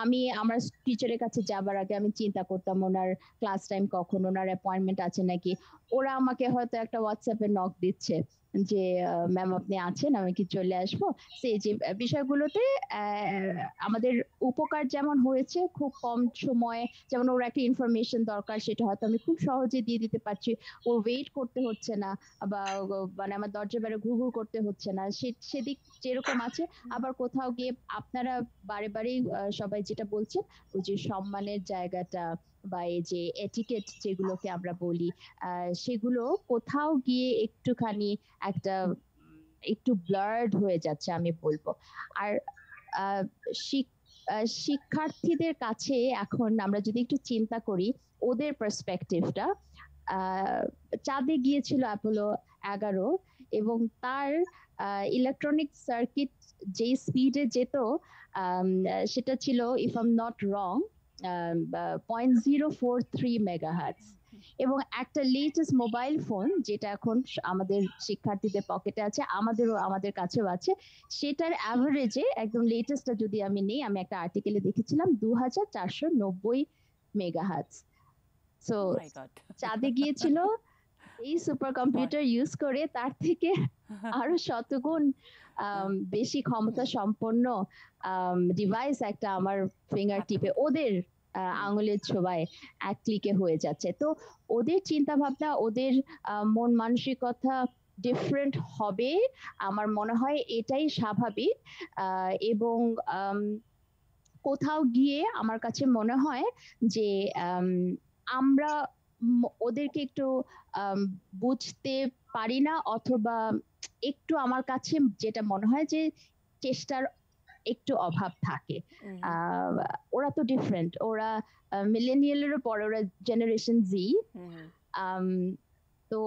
আমি আমার টিচারের কাছে যাবার আগে আমি চিন্তা করতাম ওনার ক্লাস টাইম কখন, ওনার অ্যাপয়েন্টমেন্ট আছে নাকি। ওরা আমাকে হয়তো একটা হোয়াটসঅ্যাপে নক দিচ্ছে যে ম্যাম আপনি আছেন, আমি কি চলে আসবো। সেই যে বিষয়গুলোতে আমাদের উপকার যেমন হয়েছে, খুব কম সময়ে যেমন ওর একটা ইনফরমেশন দরকার সেটা হয়তো আমি খুব সহজে দিয়ে দিতে পারছি, ওর ওয়েট করতে হচ্ছে না, বা মানে আমার দরজা বাইরে ঘুরঘুর করতে হচ্ছে না, সেদিক যেরকম আছে। আবার কোথাও গিয়ে আপনারা বারে বারেই সবাই যেটা বলছেন, ওই যে সম্মানের জায়গাটা বা এই যে এটিকেট যেগুলোকে আমরা বলি, সেগুলো কোথাও গিয়ে একটুখানি একটা একটু ব্লার্ড হয়ে যাচ্ছে আমি বলবো। আর আহ, শিক্ষার্থীদের কাছে এখন আমরা যদি একটু চিন্তা করি ওদের পার্সপেক্টিভটা, চাঁদে গিয়েছিল অ্যাপোলো 11, এবং তার ইলেকট্রনিক সার্কিট যে স্পিডে যেত, সেটা ছিল, if I am not wrong, 0.043 megahertz. এবং একটা লেটেস্ট মোবাইল ফোন যেটা এখন আমাদের শিক্ষার্থীদের পকেটে আছে, আমাদেরও, আমাদের কাছেও আছে, সেটার অ্যাভারেজে একদম লেটেস্টটা যদি আমি নেই, আমি একটা আর্টিকেলে দেখেছিলাম 2490 megahertz. So Oh my God! চাঁদে গিয়েছিল এই সুপার কম্পিউটার ইউজ করে, তার থেকে আরো শতগুণ বেশি ক্ষমতা সম্পন্ন ডিভাইস একটা আমার ফিঙ্গার টিপে, ওদের আঙুলের ছোঁয়ায় এক ক্লিকে হয়ে যাচ্ছে। তো ওদের চিন্তা ভাবনা, ওদের মন মানসিকতা ডিফারেন্ট হবে, আমার মনে হয় এটাই স্বাভাবিক। এবং কোথাও গিয়ে আমার কাছে মনে হয় যে আমরা ওদেরকে একটু বুঝতে পারি না, অথবা একটু আমার কাছে যেটা মনে হয় যে চেষ্টার একটু অভাব থাকে। ওরা তো ডিফারেন্ট, ওরা মিলেনিয়ালেরও পরে, ওরা জেনারেশন জি। তো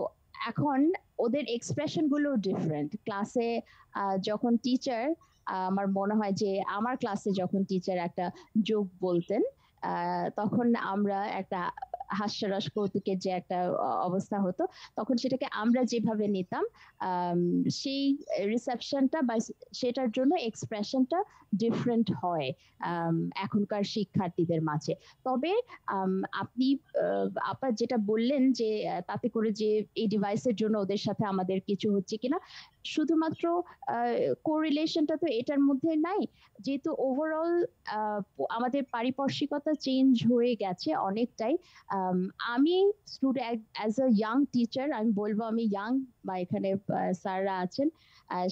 এখন ওদের এক্সপ্রেশন গুলো ডিফারেন্ট। ক্লাসে যখন টিচার, আমার মনে হয় যে আমার ক্লাসে যখন টিচার একটা জোক বলতেন, তখন আমরা একটা হাস্যরস কৌতুকের যে একটা অবস্থা হতো, তখন সেটাকে আমরা যেভাবে নিতাম, সেই রিসেপশনটা বা সেটার জন্য এক্সপ্রেশনটা ডিফারেন্ট হয় এখনকার শিক্ষার্থীদের মাঝে। তবে আপনি আপা যেটা বললেন যে তাতে করে যে এই ডিভাইসের জন্য ওদের সাথে আমাদের কিছু হচ্ছে কিনা, শুধুমাত্র কোরিলেশনটা তো এটার মধ্যে নাই, যেহেতু ওভারঅল আমাদের পারিপার্শ্বিকতা চেঞ্জ হয়ে গেছে অনেকটাই। আমি student, as a young teacher আমি বলবো, আমি ইয়াং, বা এখানে স্যাররা আছেন,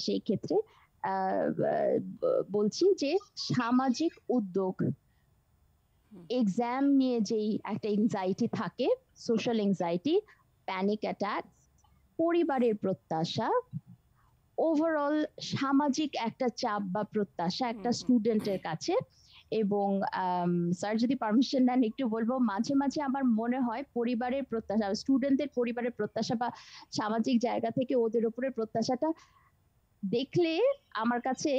সেই ক্ষেত্রে বলছি যে সামাজিক উদ্যোগ, এক্সাম নিয়ে যেই একটা এংজাইটি থাকে, সোশ্যাল এংজাইটি, প্যানিক অ্যাটাক, পরিবারের প্রত্যাশা, ওভারঅল সামাজিক একটা চাপ বা প্রত্যাশা একটা স্টুডেন্টের কাছে। এবং স্যার যদি পারমিশন নেন একটু বলবো, মাঝে মাঝে আমার মনে হয় পরিবারের প্রত্যাশা, স্টুডেন্টদের পরিবারের প্রত্যাশা বা সামাজিক জায়গা থেকে ওদের উপরে প্রত্যাশাটা দেখলে আমার কাছে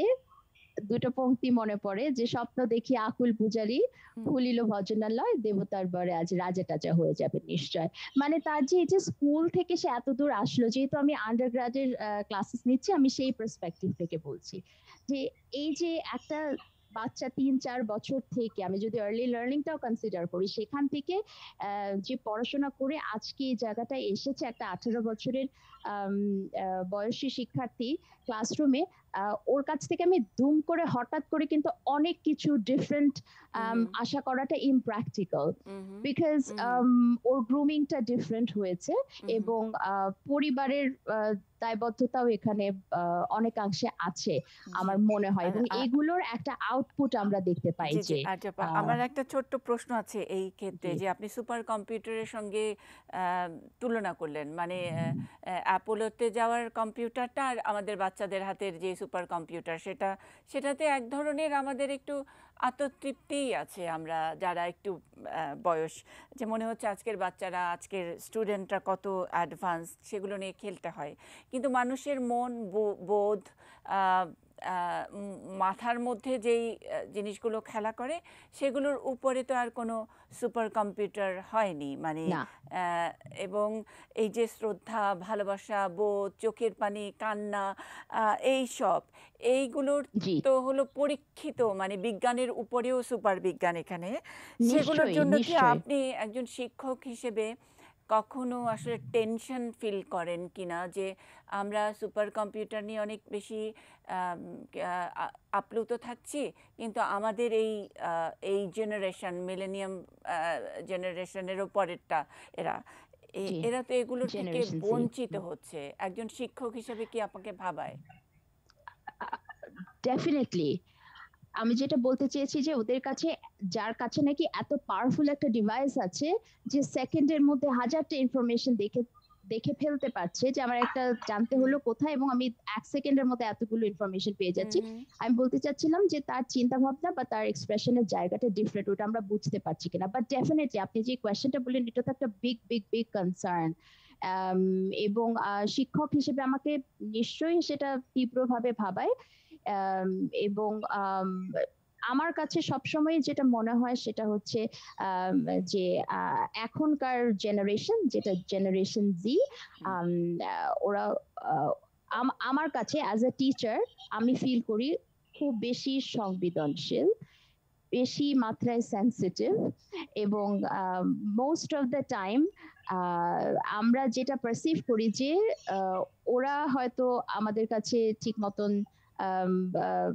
দুটো পংক্তি মনে পড়ে, যে স্বপ্ন দেখি আকুল পূজারী, ভুলিল ভজনালয়, দেবতার বরে আজ রাজা টাজা হয়ে যাবে নিশ্চয়। মানে তার যে এই যে স্কুল থেকে সে এত দূর আসলো, যেহেতু আমি আন্ডার গ্রাডের ক্লাসেস নিচ্ছি, আমি সেই পার্সপেক্টিভ থেকে বলছি যে এই যে একটা বাচ্চা 3-4 বছর থেকে, আমি যদি আর্লি লার্নিংটাও কনসিডার করি, সেখান থেকে যে পড়াশোনা করে আজকে এই জায়গাটায় এসেছে, একটা 18 বছরের বয়সী শিক্ষার্থী ক্লাসরুমে, ওর কাছ থেকে আমি দুম করে হঠাৎ করে কিন্তু অনেক কিছু ডিফারেন্ট আশা করাটা ইমপ্র্যাকটিক্যাল, বিকজ ওর গ্রুমিংটা ডিফারেন্ট হয়েছে, এবং পরিবারের দায়বদ্ধতাও এখানে অনেকাংশে আছে আমার মনে হয়, এবং এগুলোর একটা আউটপুট আমরা দেখতে পাই। যে আমার একটা ছোট্ট প্রশ্ন আছে এই ক্ষেত্রে, যে আপনি সুপার কম্পিউটারের সঙ্গে তুলনা করলেন, মানে অ্যাপোলোতে যাওয়ার কম্পিউটারটা আর আমাদের বাচ্চাদের হাতের যে সুপার কম্পিউটার, সেটাতে এক ধরনের আমাদের একটু আত্মতৃপ্তিই আছে, আমরা যারা একটু বয়স, যে মনে হচ্ছে আজকের বাচ্চারা, আজকের স্টুডেন্টরা কত অ্যাডভান্স, সেগুলো নিয়ে খেলতে হয়। কিন্তু মানুষের মন, বোধ, আহ, মাথার মধ্যে যেই জিনিসগুলো খেলা করে সেগুলোর উপরে তো আর কোনো সুপার কম্পিউটার হয়নি, মানে না। এবং এই যে শ্রদ্ধা, ভালোবাসা, বোধ, চোখের পানি, কান্না, এইগুলোর জি, তো হলো পরীক্ষিত, মানে বিজ্ঞানের উপরেও সুপার বিজ্ঞান এখানে। সেগুলোর নিশ্চয়ই জন্য কি নিশ্চয়ই। আপনি একজন শিক্ষক হিসেবে কখনো আসলে টেনশন ফিল করেন কিনা যে আমরা সুপার কম্পিউটার নিয়ে অনেক বেশি আপ্লুত থাকছি, কিন্তু আমাদের এই জেনারেশন, মিলেনিয়াম জেনারেশনেরও পরেরটা, এরা জি, এরা তো এগুলোর থেকে জেনারেশন সি। বঞ্চিত হচ্ছে, একজন শিক্ষক হিসেবে কি আপনাকে ভাবায়? ডেফিনেটলি। আমি যেটা বলতে চেয়েছি যে ওদের কাছে, যার কাছে নাকি এত পাওয়ারফুল একটা ডিভাইস আছে যে সেকেন্ডের মধ্যে হাজারটা ইনফরমেশন দেখে দেখে ফেলতে পারছে, যে আমার একটা জানতে হলো কোথায় এবং আমি 1 সেকেন্ডের মধ্যে এতগুলো ইনফরমেশন পেয়ে যাচ্ছি। হুম। আমি বলতে চাচ্ছিলাম যে তার চিন্তা ভাবনা বা তার এক্সপ্রেশনের জায়গাটা ডিফারেন্ট, ওটা আমরা বুঝতে পারছি কিনা। বাট ডেফিনেটলি আপনি যে কোয়েশ্চেনটা বললেন এটা তো একটা বিগ বিগ বিগ কনসার্ন। এবং শিক্ষক হিসেবে আমাকে নিশ্চয়ই সেটা তীব্রভাবে ভাবায়। আম, এবং আমার কাছে সবসময় যেটা মনে হয় সেটা হচ্ছে আম, যে এখনকার জেনারেশন, যেটা জেনারেশন জি, ওরা আমার কাছে অ্যাজ এ টিচার আমি ফিল করি খুব বেশি সংবেদনশীল, বেশি মাত্রায় সেন্সিটিভ, এবং মোস্ট অফ দ্য টাইম আমরা যেটা পারসিভ করি যে ওরা হয়তো আমাদের কাছে ঠিক মতন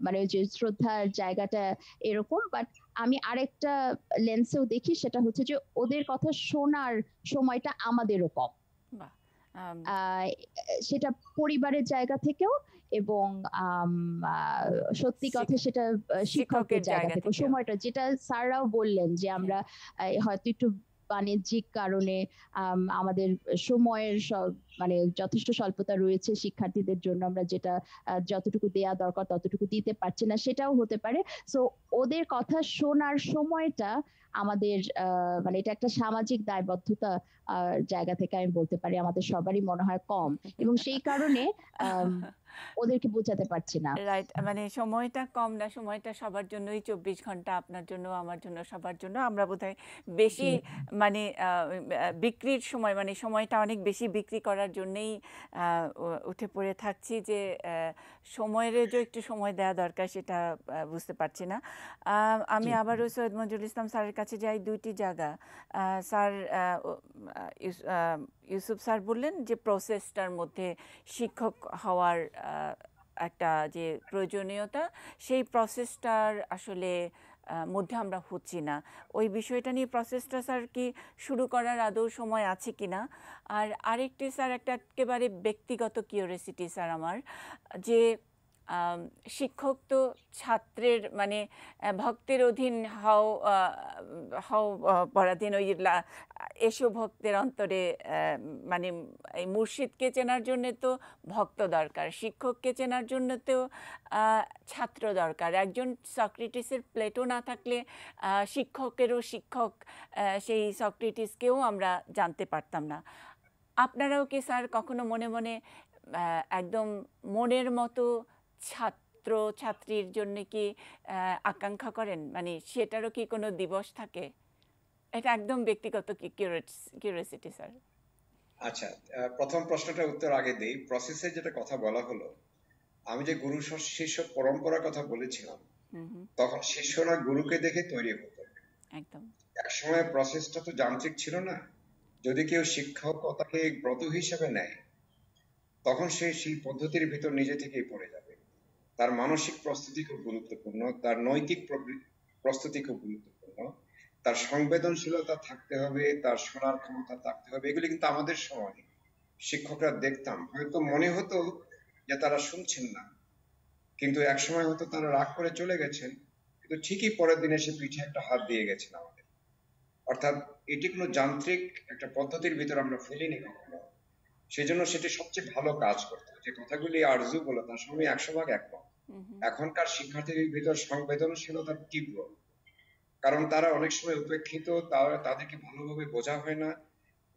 মানে ওই যে শ্রদ্ধার জায়গাটা এরকম, বাট আমি আরেকটা লেন্সেও দেখি, সেটা হচ্ছে যে ওদের কথা শোনার সময়টা আমাদেরও কম। বাহ। আম, আহ, সেটা পরিবারের জায়গা থেকেও, এবং সত্যি কথা শিক- সেটা শিক্ষকদের শিক্ষকের জায়গা জায়গা থেকে থেকেও। সময়টা, যেটা স্যাররাও বললেন যে আমরা হয়তো একটু বাণিজ্যিক কারণে আমাদের সময়ের মানে যথেষ্ট স্বল্পতা রয়েছে শিক্ষার্থীদের জন্য, আমরা যেটা যতটুকু দেয়া দরকার ততটুকু দিতে পারছি না, সেটাও হতে পারে। সো ওদের কথা শোনার সময়টা আমাদের মানে এটা একটা সামাজিক দায়বদ্ধতা জায়গা থেকে আমি বলতে পারি আমাদের সবারই মনে হয় কম, এবং সেই কারণে আম, ওদেরকে বোঝাতে পারছি না। রাইট, মানে সময়টা কম না, সময়টা সবার জন্যই 24 ঘন্টা, আপনার জন্য, আমার জন্য, সবার জন্য। আমরা বোধহয় বেশি, জি, মানে বিক্রির সময়, মানে সময়টা অনেক বেশি বিক্রি করার জন্যেই উঠে পড়ে থাকছি, যে সময়ের যে একটু সময় দেওয়া দরকার সেটা বুঝতে পারছি না। আমি জি, আবারও সৈয়দ মঞ্জুরুল ইসলাম স্যারের কাছে যাই, দুইটি জায়গা। স্যার, ইউসুফ স্যার বললেন যে প্রসেসটার মধ্যে শিক্ষক হওয়ার একটা যে প্রয়োজনীয়তা, সেই প্রসেসটার আসলে মধ্যে আমরা হচ্ছি না। ওই বিষয়টা নিয়ে প্রসেসটা স্যার কি শুরু করার আদৌ সময় আছে কিনা? আর আরেকটি স্যার, একটা একেবারে ব্যক্তিগত কিউরিওসিটি স্যার আমার, যে শিক্ষক তো ছাত্রের, মানে ভক্তের অধীন হও, হও পরাধীন, ওই এসো ভক্তের অন্তরে, মানে এই মুর্শিদকে চেনার জন্য তো ভক্ত দরকার, শিক্ষককে চেনার জন্য তো ছাত্র দরকার। একজন সক্রেটিসের প্লেটো না থাকলে শিক্ষকেরও শিক্ষক, সেই সক্রেটিসকেও আমরা জানতে পারতাম না। আপনারাও কি স্যার কখনো মনে মনে একদম মনের মতো ছাত্র ছাত্রীর জন্য কি আকাঙ্ক্ষা করেন, মানে সেটারও কি কোনো দিবস থাকে? এটা একদম ব্যক্তিগত কিউরিওসিটি স্যার। আচ্ছা, প্রথম প্রশ্নটার উত্তর আগে দেই। প্রসেসের যেটা কথা বলা হলো, আমি যে গুরু শিষ্য পরম্পরার কথা বলেছিলাম, তখন শিষ্যরা গুরুকে দেখে তৈরি হতো। একদম। এক সময় প্রসেসটা তো যান্ত্রিক ছিল না। যদি কেউ শিক্ষকতাকে ব্রত হিসেবে নেয়, তখন সে সেই পদ্ধতির ভিতর নিজে থেকেই পড়ে যাবে। তার মানসিক প্রস্তুতি খুব গুরুত্বপূর্ণ, তার নৈতিক প্রস্তুতি খুব গুরুত্বপূর্ণ, তার সংবেদনশীলতা থাকতে হবে, তার শোনার ক্ষমতা থাকতে হবে। এগুলি কিন্তু আমাদের সময় শিক্ষকরা দেখতাম, হয়তো মনে হতো যে তারা শুনছেন না, কিন্তু এক সময় হয়তো তারা রাগ করে চলে গেছেন, কিন্তু ঠিকই পরের দিন এসে পিঠে একটা হাত দিয়ে গেছেন আমাদের। অর্থাৎ এটি কোনো যান্ত্রিক একটা পদ্ধতির ভিতর আমরা ফেলিনি কখনো। সেজন্য সেটি সবচেয়ে ভালো কাজ করতো। যে কথাগুলি আরজু বলে তার সঙ্গে 100 ভাগ একমত। এখনকার শিক্ষার্থীদের ভিতর সংবেদনশীলতা তীব্র, কারণ তারা অনেক সময় উপেক্ষিত, তাদেরকে ভালোভাবে বোঝা হয় না।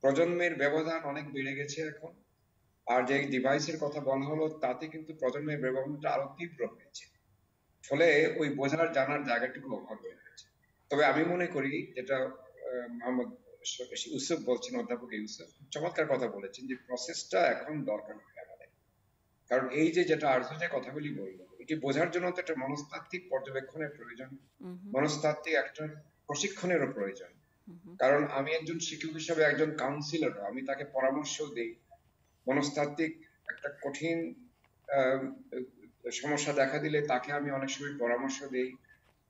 প্রজন্মের ব্যবধান অনেক বেড়ে গেছে এখন। আর যে ডিভাইসের কথা বলা হলো তাতে কিন্তু প্রজন্মের ব্যবহারটা আরো তীব্র হয়েছে, ফলে ওই বোঝার জানার জায়গাটুকু অভাব হয়ে গেছে। তবে আমি মনে করি যেটা মোহাম্মদ ইউসুফ বলছেন, অধ্যাপক ইউসুফ চমৎকার কথা বলেছেন যে প্রসেসটা এখন দরকার হবে আমাদের। কারণ এই যে যেটা আরজু যে কথাগুলি বললো, এটি বোঝার জন্য তো একটা মনস্তাত্ত্বিক পর্যবেক্ষণের প্রয়োজন, মনস্তাত্ত্বিক একটা প্রশিক্ষণেরও প্রয়োজন। কারণ আমি একজন শিক্ষক হিসেবে একজন কাউন্সিলর, আমি তাকে পরামর্শ দিই। মনস্তাত্ত্বিক একটা কঠিন সমস্যা দেখা দিলে তাকে আমি অনেক সময় পরামর্শ দিই,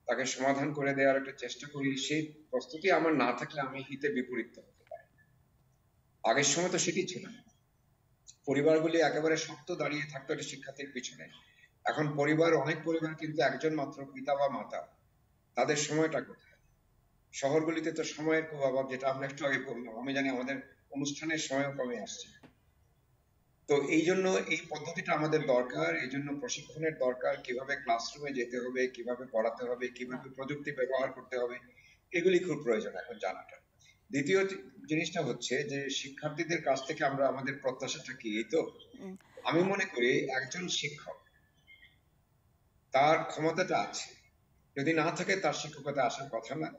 তাকে সমাধান করে দেওয়ার একটা চেষ্টা করি। সেই প্রস্তুতি আমার না থাকলে আমি হিতে বিপরীত হতে পারি। আগের সময় তো সেটি ছিল না, পরিবারগুলি একেবারে শক্ত দাঁড়িয়ে থাকতো একটা শিক্ষার্থীর পিছনে। এখন অনেক পরিবার কিন্তু একজন মাত্র পিতা বা মাতা, তাদের সময়টা কোথায়? শহরগুলিতে তো সময়ের খুব অভাব, যেটা আমরা একটু আগে বললাম। আমি জানি আমাদের অনুষ্ঠানের সময়ও কমে আসছে। তো এই জন্য এই পদ্ধতিটা আমাদের দরকার, এই জন্য প্রশিক্ষণের দরকার, কিভাবে ক্লাসরুমে যেতে হবে, কিভাবে পড়াতে হবে, কিভাবে প্রযুক্তি ব্যবহার করতে হবে, এগুলি খুব প্রয়োজন এখন জানাটা। দ্বিতীয় জিনিসটা হচ্ছে যে শিক্ষার্থীদের কাছ থেকে আমরা আমাদের প্রত্যাশাটা কি, এই তো আমি মনে করি একজন শিক্ষক তার ক্ষমতাটা আছে, যদি না থাকে তার শিক্ষকতা আসার কথা না।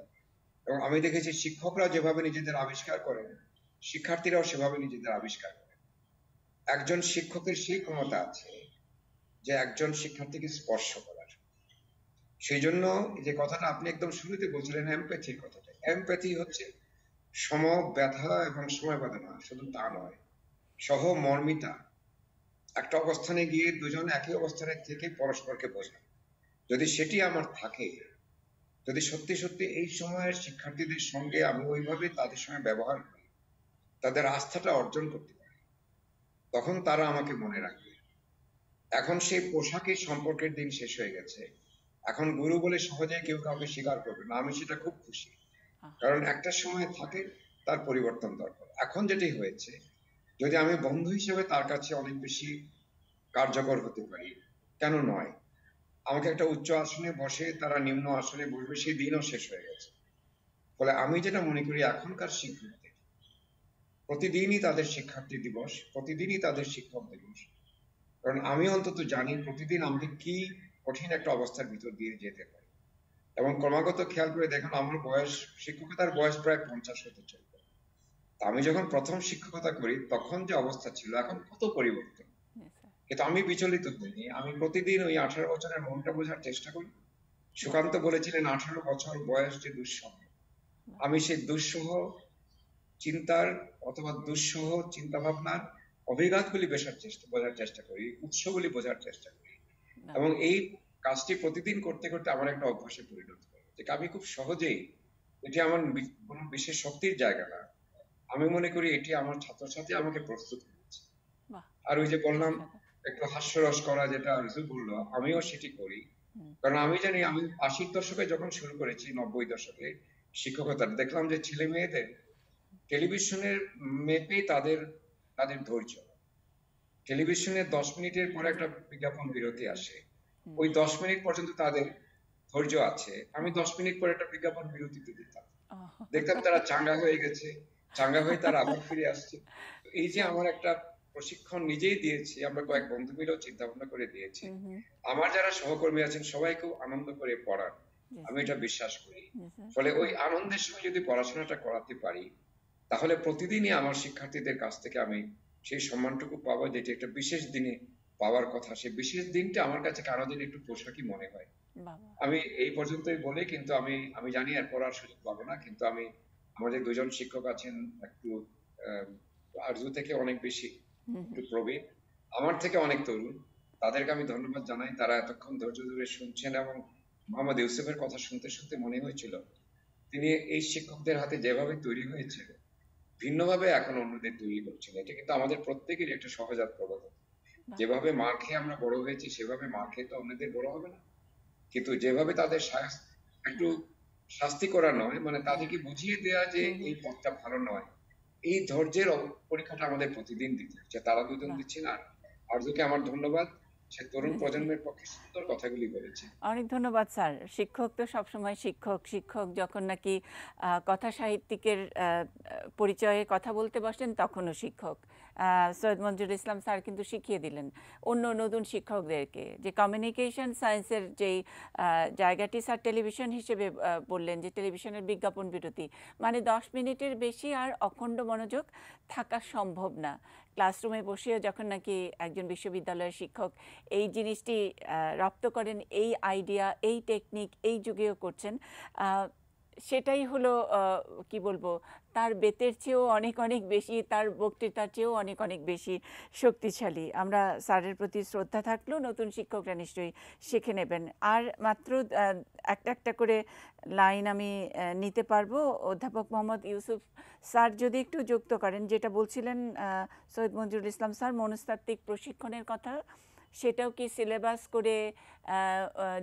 এবং আমি দেখেছি শিক্ষকরা যেভাবে নিজেদের আবিষ্কার করেন, শিক্ষার্থীরাও সেভাবে নিজেদের আবিষ্কার করেন। একজন শিক্ষকের সেই ক্ষমতা আছে যে একজন শিক্ষার্থীকে স্পর্শ করার। সেই জন্য যে কথাটা আপনি একদম শুরুতে বলছিলেন, এমপ্যাথির কথাটা, এমপ্যাথি হচ্ছে সমব্যথা এবং সমবেদনা, শুধু তা নয়, সহমর্মিতা। একটা অবস্থানে গিয়ে দুজন একই অবস্থানে থেকে পরস্পরকে বোঝা, যদি সেটি আমার থাকে, যদি সত্যি সত্যি এই সময়ের শিক্ষার্থীদের সঙ্গে আমি ওইভাবে তাদের সঙ্গে ব্যবহার করি, তাদের আস্থাটা অর্জন করতে পারি, তখন তারা আমাকে মনে রাখবে। এখন সেই পোশাকের সম্পর্কের দিন শেষ হয়ে গেছে। এখন গুরু বলে সহজে কেউ কাউকে স্বীকার করবে না, আমি সেটা খুব খুশি। কারণ একটা সময় থাকে তার পরিবর্তন দরকার। এখন যেটি হয়েছে, যদি আমি বন্ধু হিসেবে তার কাছে অনেক বেশি কার্যকর হতে পারি, কেন নয়? আমাকে একটা উচ্চ আসনে বসে তারা নিম্ন আসনে বসবে, সেই দিনও শেষ হয়ে গেছে। ফলে আমি যেটা মনে করি, এখনকার শিক্ষকদের প্রতিদিনই তাদের শিক্ষার্থী দিবস, প্রতিদিনই তাদের শিক্ষক দিবস। কারণ আমি অন্তত জানি প্রতিদিন আমাদের কি কঠিন একটা অবস্থার ভিতর দিয়ে যেতে হয়। এবং ক্রমাগত খেয়াল করে দেখুন, আমার বয়স, শিক্ষকতার বয়স প্রায় 50 হতে চলবে। আমি যখন প্রথম শিক্ষকতা করি তখন যে অবস্থা ছিল, এখন কত পরিবর্তন। কিন্তু আমি বিচলিত হইনি, আমি প্রতিদিন ওই 18 বছরের মনটা বোঝার চেষ্টা করি। সুকান্ত বলেছিলেন 18 বছর বয়স যে দুঃসহ, আমি সেই দুঃসহ চিন্তার অথবা দুঃসহ চিন্তা ভাবনার অভিঘাতগুলি বোঝার চেষ্টা করি, উৎসগুলি বোঝার চেষ্টা করি। এবং এই কাজটি প্রতিদিন করতে করতে আমার একটা অভ্যাসে পরিণত হয়, যে আমি খুব সহজেই, এটি আমার কোনো বিশেষ শক্তির জায়গা না, আমি মনে করি এটি আমার ছাত্রছাত্রী আমাকে প্রস্তুত করেছে। আর ওই যে বললাম একটু হাস্যরস করা, যেটা আরজু বললো, আমিও সেটি করি। কারণ আমি জানি, আমি 80-র দশকে যখন শুরু করেছি, 90 দশকে শিক্ষকতা, দেখলাম যে ছেলে মেয়েদের টেলিভিশনের মেপে তাদের ধৈর্য, টেলিভিশনে 10 মিনিটের পরে একটা বিজ্ঞাপন বিরতি আসে, ওই 10 মিনিট পর্যন্ত তাদের ধৈর্য আছে। আমি 10 মিনিট পরে একটা বিজ্ঞাপন বিরতিতে দিতাম, দেখতাম তারা চাঙ্গা হয়ে গেছে, চাঙ্গা হয়ে তারা আবার ফিরে আসছে। এই যে আমার একটা প্রশিক্ষণ নিজেই দিয়েছি, আমরা কয়েক বন্ধু মিলেও চিন্তা ভাবনা করে দিয়েছি। আমার যারা সহকর্মী আছেন সবাই খুব আনন্দ করে পড়ান, আমি এটা বিশ্বাস করি। ফলে ওই আনন্দের সময় যদি পড়াশোনাটা করাতে পারি, তাহলে প্রতিদিনই আমার শিক্ষার্থীদের কাছ থেকে আমি সেই সম্মানটুকু পাবো, যেটা একটা বিশেষ দিনে পাওয়ার কথা। সেই বিশেষ দিনটা আমার কাছে কারো দিন একটু পোশাকই মনে হয়। আমি এই পর্যন্তই বলি, কিন্তু আমি জানি এরপর আর সুযোগ পাবো না। কিন্তু আমাদের দুজন শিক্ষক আছেন, একটু আরজু থেকে অনেক বেশি একটু প্রবীণ, আমার থেকে অনেক তরুণ, তাদেরকে আমি ধন্যবাদ জানাই। তারা এতক্ষণ ধৈর্য ধরে শুনছেন। এবং মোহাম্মদ ইউসুফের কথা শুনতে শুনতে মনে হয়েছিল, তিনি এই শিক্ষকদের হাতে যেভাবে তৈরি হয়েছে, ভিন্নভাবে এখন অন্যদের তৈরি করছেন। এটা কিন্তু আমাদের প্রত্যেকেরই একটা সহজাত প্রবণতা। যেভাবে মার খেয়ে আমরা বড় হয়েছি, সেভাবে মার খেয়ে তো অন্যদের বড় হবে না। কিন্তু যেভাবে তাদের একটু শাস্তি করা নয়, মানে তাদেরকে বুঝিয়ে দেওয়া যে এই পথটা ভালো নয়, এই ধৈর্যের পরীক্ষাটা আমাদের প্রতিদিন দিতে হচ্ছে। তারা দুজন দিচ্ছেন। আর আরজুকে আমার ধন্যবাদ, সে তরুণ প্রজন্মের পক্ষে সুন্দর কথাগুলি বলেছে। অনেক ধন্যবাদ স্যার। শিক্ষক তো সবসময় শিক্ষক। শিক্ষক যখন নাকি কথা সাহিত্যিকের পরিচয়ে কথা বলতে বসেন তখনও শিক্ষক। সৈয়দ মঞ্জুর ইসলাম স্যার কিন্তু শিখিয়ে দিলেন অন্য নতুন শিক্ষকদেরকে যে কমিউনিকেশন সায়েন্সের যেই জায়গাটি স্যার টেলিভিশন হিসেবে বললেন যে টেলিভিশনের বিজ্ঞাপন বিরতি মানে 10 মিনিটের বেশি আর অখণ্ড মনোযোগ থাকা সম্ভব না। ক্লাসরুমে বসেও যখন নাকি একজন বিশ্ববিদ্যালয়ের শিক্ষক এই জিনিসটি রপ্ত করেন, এই আইডিয়া, এই টেকনিক এই যুগেও করছেন, সেটাই হলো কি বলবো, তার বেতের চেয়েও অনেক অনেক বেশি, তার বক্তৃতার চেয়েও অনেক অনেক বেশি শক্তিশালী। আমরা স্যারের প্রতি শ্রদ্ধা থাকলেও নতুন শিক্ষকরা নিশ্চয়ই শিখে নেবেন। আর মাত্র একটা একটা করে লাইন আমি নিতে পারবো। অধ্যাপক মোহাম্মদ ইউসুফ স্যার যদি একটু যুক্ত করেন, যেটা বলছিলেন সৈয়দ মঞ্জুরুল ইসলাম স্যার মনস্তাত্ত্বিক প্রশিক্ষণের কথা, সেটাও কি সিলেবাস করে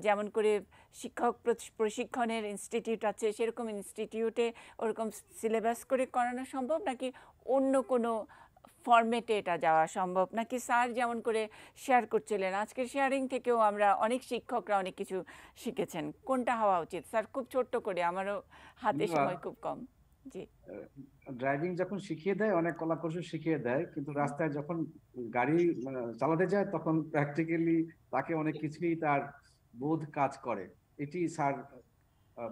যেমন করে শিক্ষক প্রশিক্ষণের ইনস্টিটিউট আছে সেরকম ইনস্টিটিউটে ওরকম সিলেবাস করে করানো সম্ভব, নাকি অন্য কোনো ফরম্যাটে এটা যাওয়া সম্ভব, নাকি স্যার যেমন করে শেয়ার করছিলেন আজকের শেয়ারিং থেকেও আমরা অনেক শিক্ষকরা অনেক কিছু শিখেছেন, কোনটা হওয়া উচিত স্যার? খুব ছোট্ট করে, আমারও হাতে সময় খুব কম। জি। ড্রাইভিং যখন শিখিয়ে দেয় অনেক কলা কৌশল শিখিয়ে দেয়, কিন্তু রাস্তায় যখন গাড়ি চালাতে যায় তখন প্র্যাকটিক্যালি তাকে অনেক কিছুই তার বোধ কাজ করে। এটি স্যার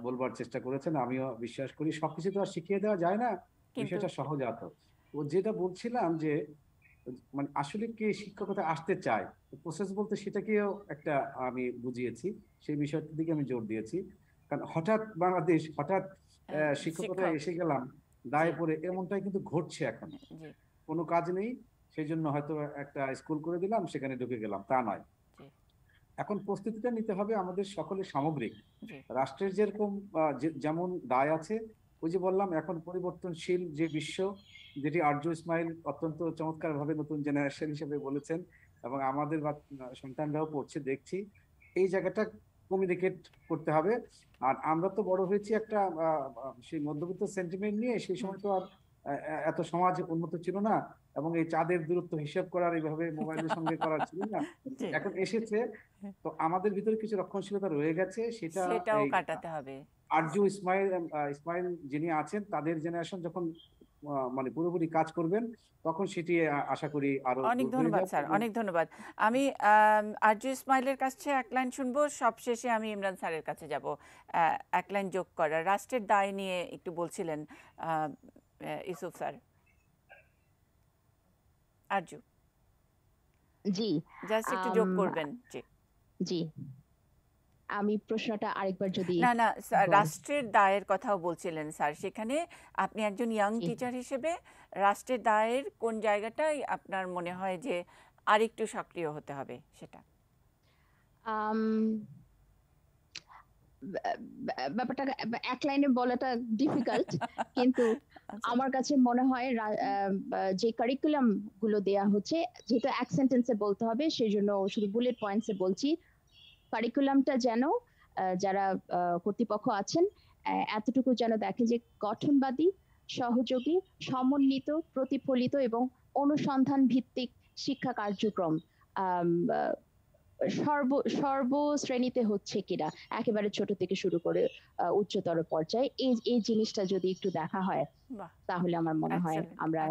বলবার চেষ্টা করেছেন, আমিও বিশ্বাস করি। সবকিছু তো আর শিখিয়ে দেওয়া যায় না, বিষয়টা সহজাত। ও যেটা বলছিলাম যে মানে আসলে কে শিক্ষকতা আসতে চায়, প্রসেস বলতে সেটাকেও একটা আমি বুঝিয়েছি, সেই বিষয়টার দিকে আমি জোর দিয়েছি। কারণ হঠাৎ বাংলাদেশ, হঠাৎ শিক্ষকতা এসে গেলাম দায়ে পড়ে, এমনটাই কিন্তু ঘটছে এখন। কোনো কাজ নেই, সেই জন্য হয়তো একটা স্কুল করে দিলাম, সেখানে ঢুকে গেলাম, তা নয়। এখন প্রস্তুতিটা নিতে হবে আমাদের সকলের সামগ্রিক। রাষ্ট্রের যেরকম যেমন দায় আছে, ওই যে বললাম এখন পরিবর্তনশীল যে বিশ্ব, যেটি আরজু ইসমাইল অত্যন্ত চমৎকার ভাবে নতুন জেনারেশন হিসেবে বলেছেন, এবং আমাদের সন্তানরাও পড়ছে দেখছি, এই জায়গাটা কমিউনিকেট করতে হবে। আর আমরা তো বড় হয়েছি একটা সেই মধ্যবিত্ত সেন্টিমেন্ট নিয়ে, সেই সময় তো আর এত সমাজ উন্নত ছিল না, এবং এই চাঁদের দূরত্ব হিসাব করার এইভাবে মোবাইলের সঙ্গে করার ছিল না, এখন এসেছে। তো আমাদের ভিতরে কিছু রক্ষণশীলতা রয়ে গেছে, সেটাও কাটাতে হবে। আরজু ইসমাইল যিনি আছেন, তাদের জেনারেশন যখন মানে পুরোপুরি কাজ করবেন, তখন সেটি আশা করি আরো। অনেক ধন্যবাদ স্যার, অনেক ধন্যবাদ। আমি আরজু ইসমাইলের কাছে এক লাইন শুনবো, সবশেষে আমি ইমরান স্যারের কাছে যাব এক লাইন যোগ করার। রাষ্ট্রের দায় নিয়ে একটু বলছিলেন ইউসুফ স্যার। আরজু জি, জাস্ট একটু যোগ করবেন। জি জি, আমি প্রশ্নটা আরেকবার যদি। না, রাষ্ট্রের দায়ের কথাও বলছিলেন স্যার, সেখানে আপনি একজন ইয়াং টিচার হিসেবে রাষ্ট্রের দায়ের কোন জায়গাটাই আপনার মনে হয় যে আরেকটু সক্রিয় হতে হবে সেটা? ব্যাপারটা এক লাইনে বলাটা ডিফিকাল্ট, কিন্তু আমার কাছে মনে হয় যে কারিকুলাম গুলো দেয়া হচ্ছে, যেহেতু এক সেন্টেন্সে বলতে হবে সেই জন্য শুধু বুলেট পয়েন্টসে বলছি, কারিকুলামটা যেন যারা কর্তৃপক্ষ আছেন এতটুকু যেন দেখে যে গঠনবাদী, সহযোগী, সমন্বিত, প্রতিফলিত এবং অনুসন্ধান ভিত্তিক শিক্ষা কার্যক্রম সর্ব শ্রেণীতে হচ্ছে কিনা, একেবারে ছোট থেকে শুরু করে উচ্চতর পর্যায়ে এই জিনিসটা যদি একটু দেখা হয়, তাহলে আমার মনে হয় আমরা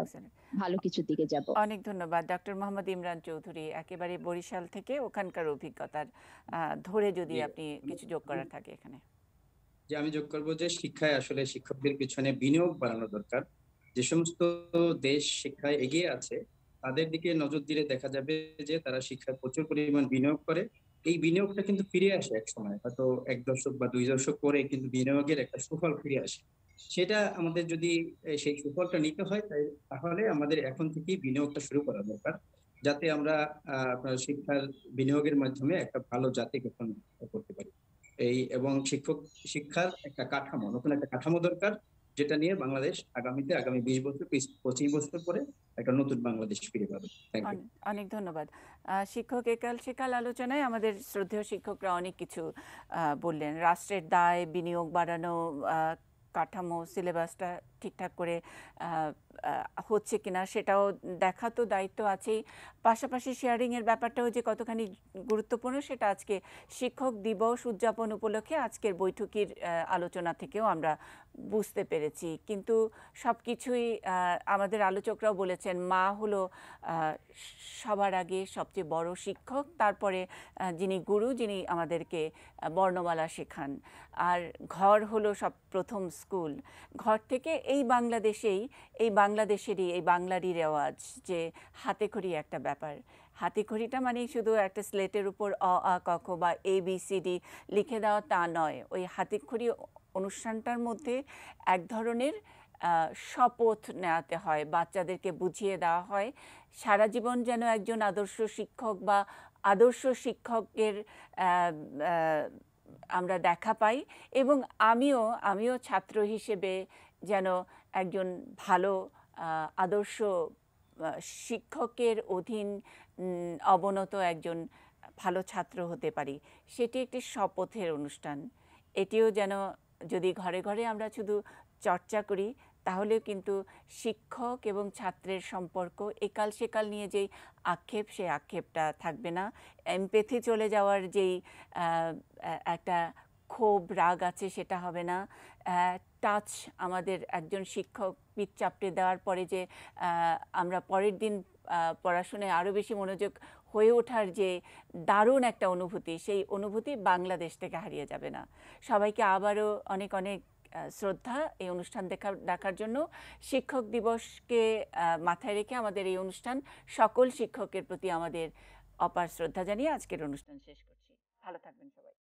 ভালো কিছুর দিকে যাব। অনেক ধন্যবাদ ডক্টর মোহাম্মদ ইমরান চৌধুরী, একেবারে বরিশাল থেকে, ওখানকার অভিজ্ঞতার ধরে যদি আপনি কিছু যোগ করার থাকে এখানে। যে আমি যোগ করবো যে শিক্ষায় আসলে শিক্ষকদের পিছনে বিনিয়োগ বাড়ানো দরকার। যে সমস্ত দেশ শিক্ষায় এগিয়ে আছে তাদের দিকে নজর দিলে দেখা যাবে যে তারা শিক্ষায় প্রচুর পরিমাণ বিনিয়োগ করে। এই বিনিয়োগটা কিন্তু ফিরে আসে এক সময়, হয়তো 1 দশক বা 2 দশক পরে কিন্তু বিনিয়োগের একটা সুফল ফিরে আসে। সেটা আমাদের যদি সেই সুফলটা নিতে হয় তাহলে আমাদের এখন থেকেই বিনিয়োগটা শুরু করা দরকার, যাতে আমরা আপনার শিক্ষার বিনিয়োগের মাধ্যমে একটা ভালো জাতি গঠন করতে পারি। এবং শিক্ষার একটা কাঠামো, নতুন একটা কাঠামো দরকার, যেটা নিয়ে বাংলাদেশ আগামীতে আগামী 20 বছর 25 বছর পরে একটা নতুন বাংলাদেশ ফিরে পাবে। অনেক ধন্যবাদ। শিক্ষক একাল সেকাল আলোচনায় আমাদের শ্রদ্ধেয় শিক্ষকরা অনেক কিছু বললেন। রাষ্ট্রের দায়, বিনিয়োগ বাড়ানো, কাঠামো, সিলেবাসটা ঠিকঠাক করে হচ্ছে কিনা সেটাও দেখা তো দায়িত্ব আছেই। পাশাপাশি শেয়ারিংয়ের ব্যাপারটাও যে কতখানি গুরুত্বপূর্ণ সেটা আজকে শিক্ষক দিবস উদযাপন উপলক্ষে আজকের বৈঠকের আলোচনা থেকেও আমরা বুঝতে পেরেছি। কিন্তু সব কিছুই আমাদের আলোচকরাও বলেছেন মা হলো সবার আগে সবচেয়ে বড় শিক্ষক, তারপরে যিনি গুরু, যিনি আমাদেরকে বর্ণমালা শেখান, আর ঘর হলো সব প্রথম স্কুল। ঘর থেকে এই বাংলাদেশেরই এই বাংলারই রেওয়াজ যে হাতেখড়ি একটা ব্যাপার। হাতেখড়িটা মানে শুধু একটা স্লেটের উপর অ আ ক খ বা ABCD লিখে দেওয়া তা নয়। ওই হাতেখড়ি অনুষ্ঠানটার মধ্যে এক ধরনের শপথ নেওয়াতে হয়, বাচ্চাদেরকে বুঝিয়ে দেওয়া হয় সারা জীবন যেন একজন আদর্শ শিক্ষক বা আদর্শ শিক্ষকের আমরা দেখা পাই। এবং আমিও ছাত্র হিসেবে যেন একজন ভালো আদর্শ শিক্ষকের অধীন অবনত একজন ভালো ছাত্র হতে পারি, সেটি একটি শপথের অনুষ্ঠান। এটিও যেন যদি ঘরে ঘরে আমরা শুধু চর্চা করি তাহলেও কিন্তু শিক্ষক এবং ছাত্রের সম্পর্ক একাল সেকাল নিয়ে যেই আক্ষেপ, সেই আক্ষেপটা থাকবে না। এমপ্যাথি চলে যাওয়ার যেই একটা ক্ষোভ রাগ আছে সেটা হবে না। টাচ আমাদের একজন শিক্ষক পিঠ চাপড়ে দেওয়ার পরে যে আমরা পরের দিন পড়াশোনায় আরও বেশি মনোযোগ হয়ে ওঠার যে দারুণ একটা অনুভূতি, সেই অনুভূতি বাংলাদেশ থেকে হারিয়ে যাবে না। সবাইকে আবারও অনেক অনেক শ্রদ্ধা এই অনুষ্ঠান দেখার জন্য। শিক্ষক দিবসকে মাথায় রেখে আমাদের এই অনুষ্ঠান, সকল শিক্ষকের প্রতি আমাদের অপার শ্রদ্ধা জানিয়ে আজকের অনুষ্ঠান শেষ করছি। ভালো থাকবেন সবাই।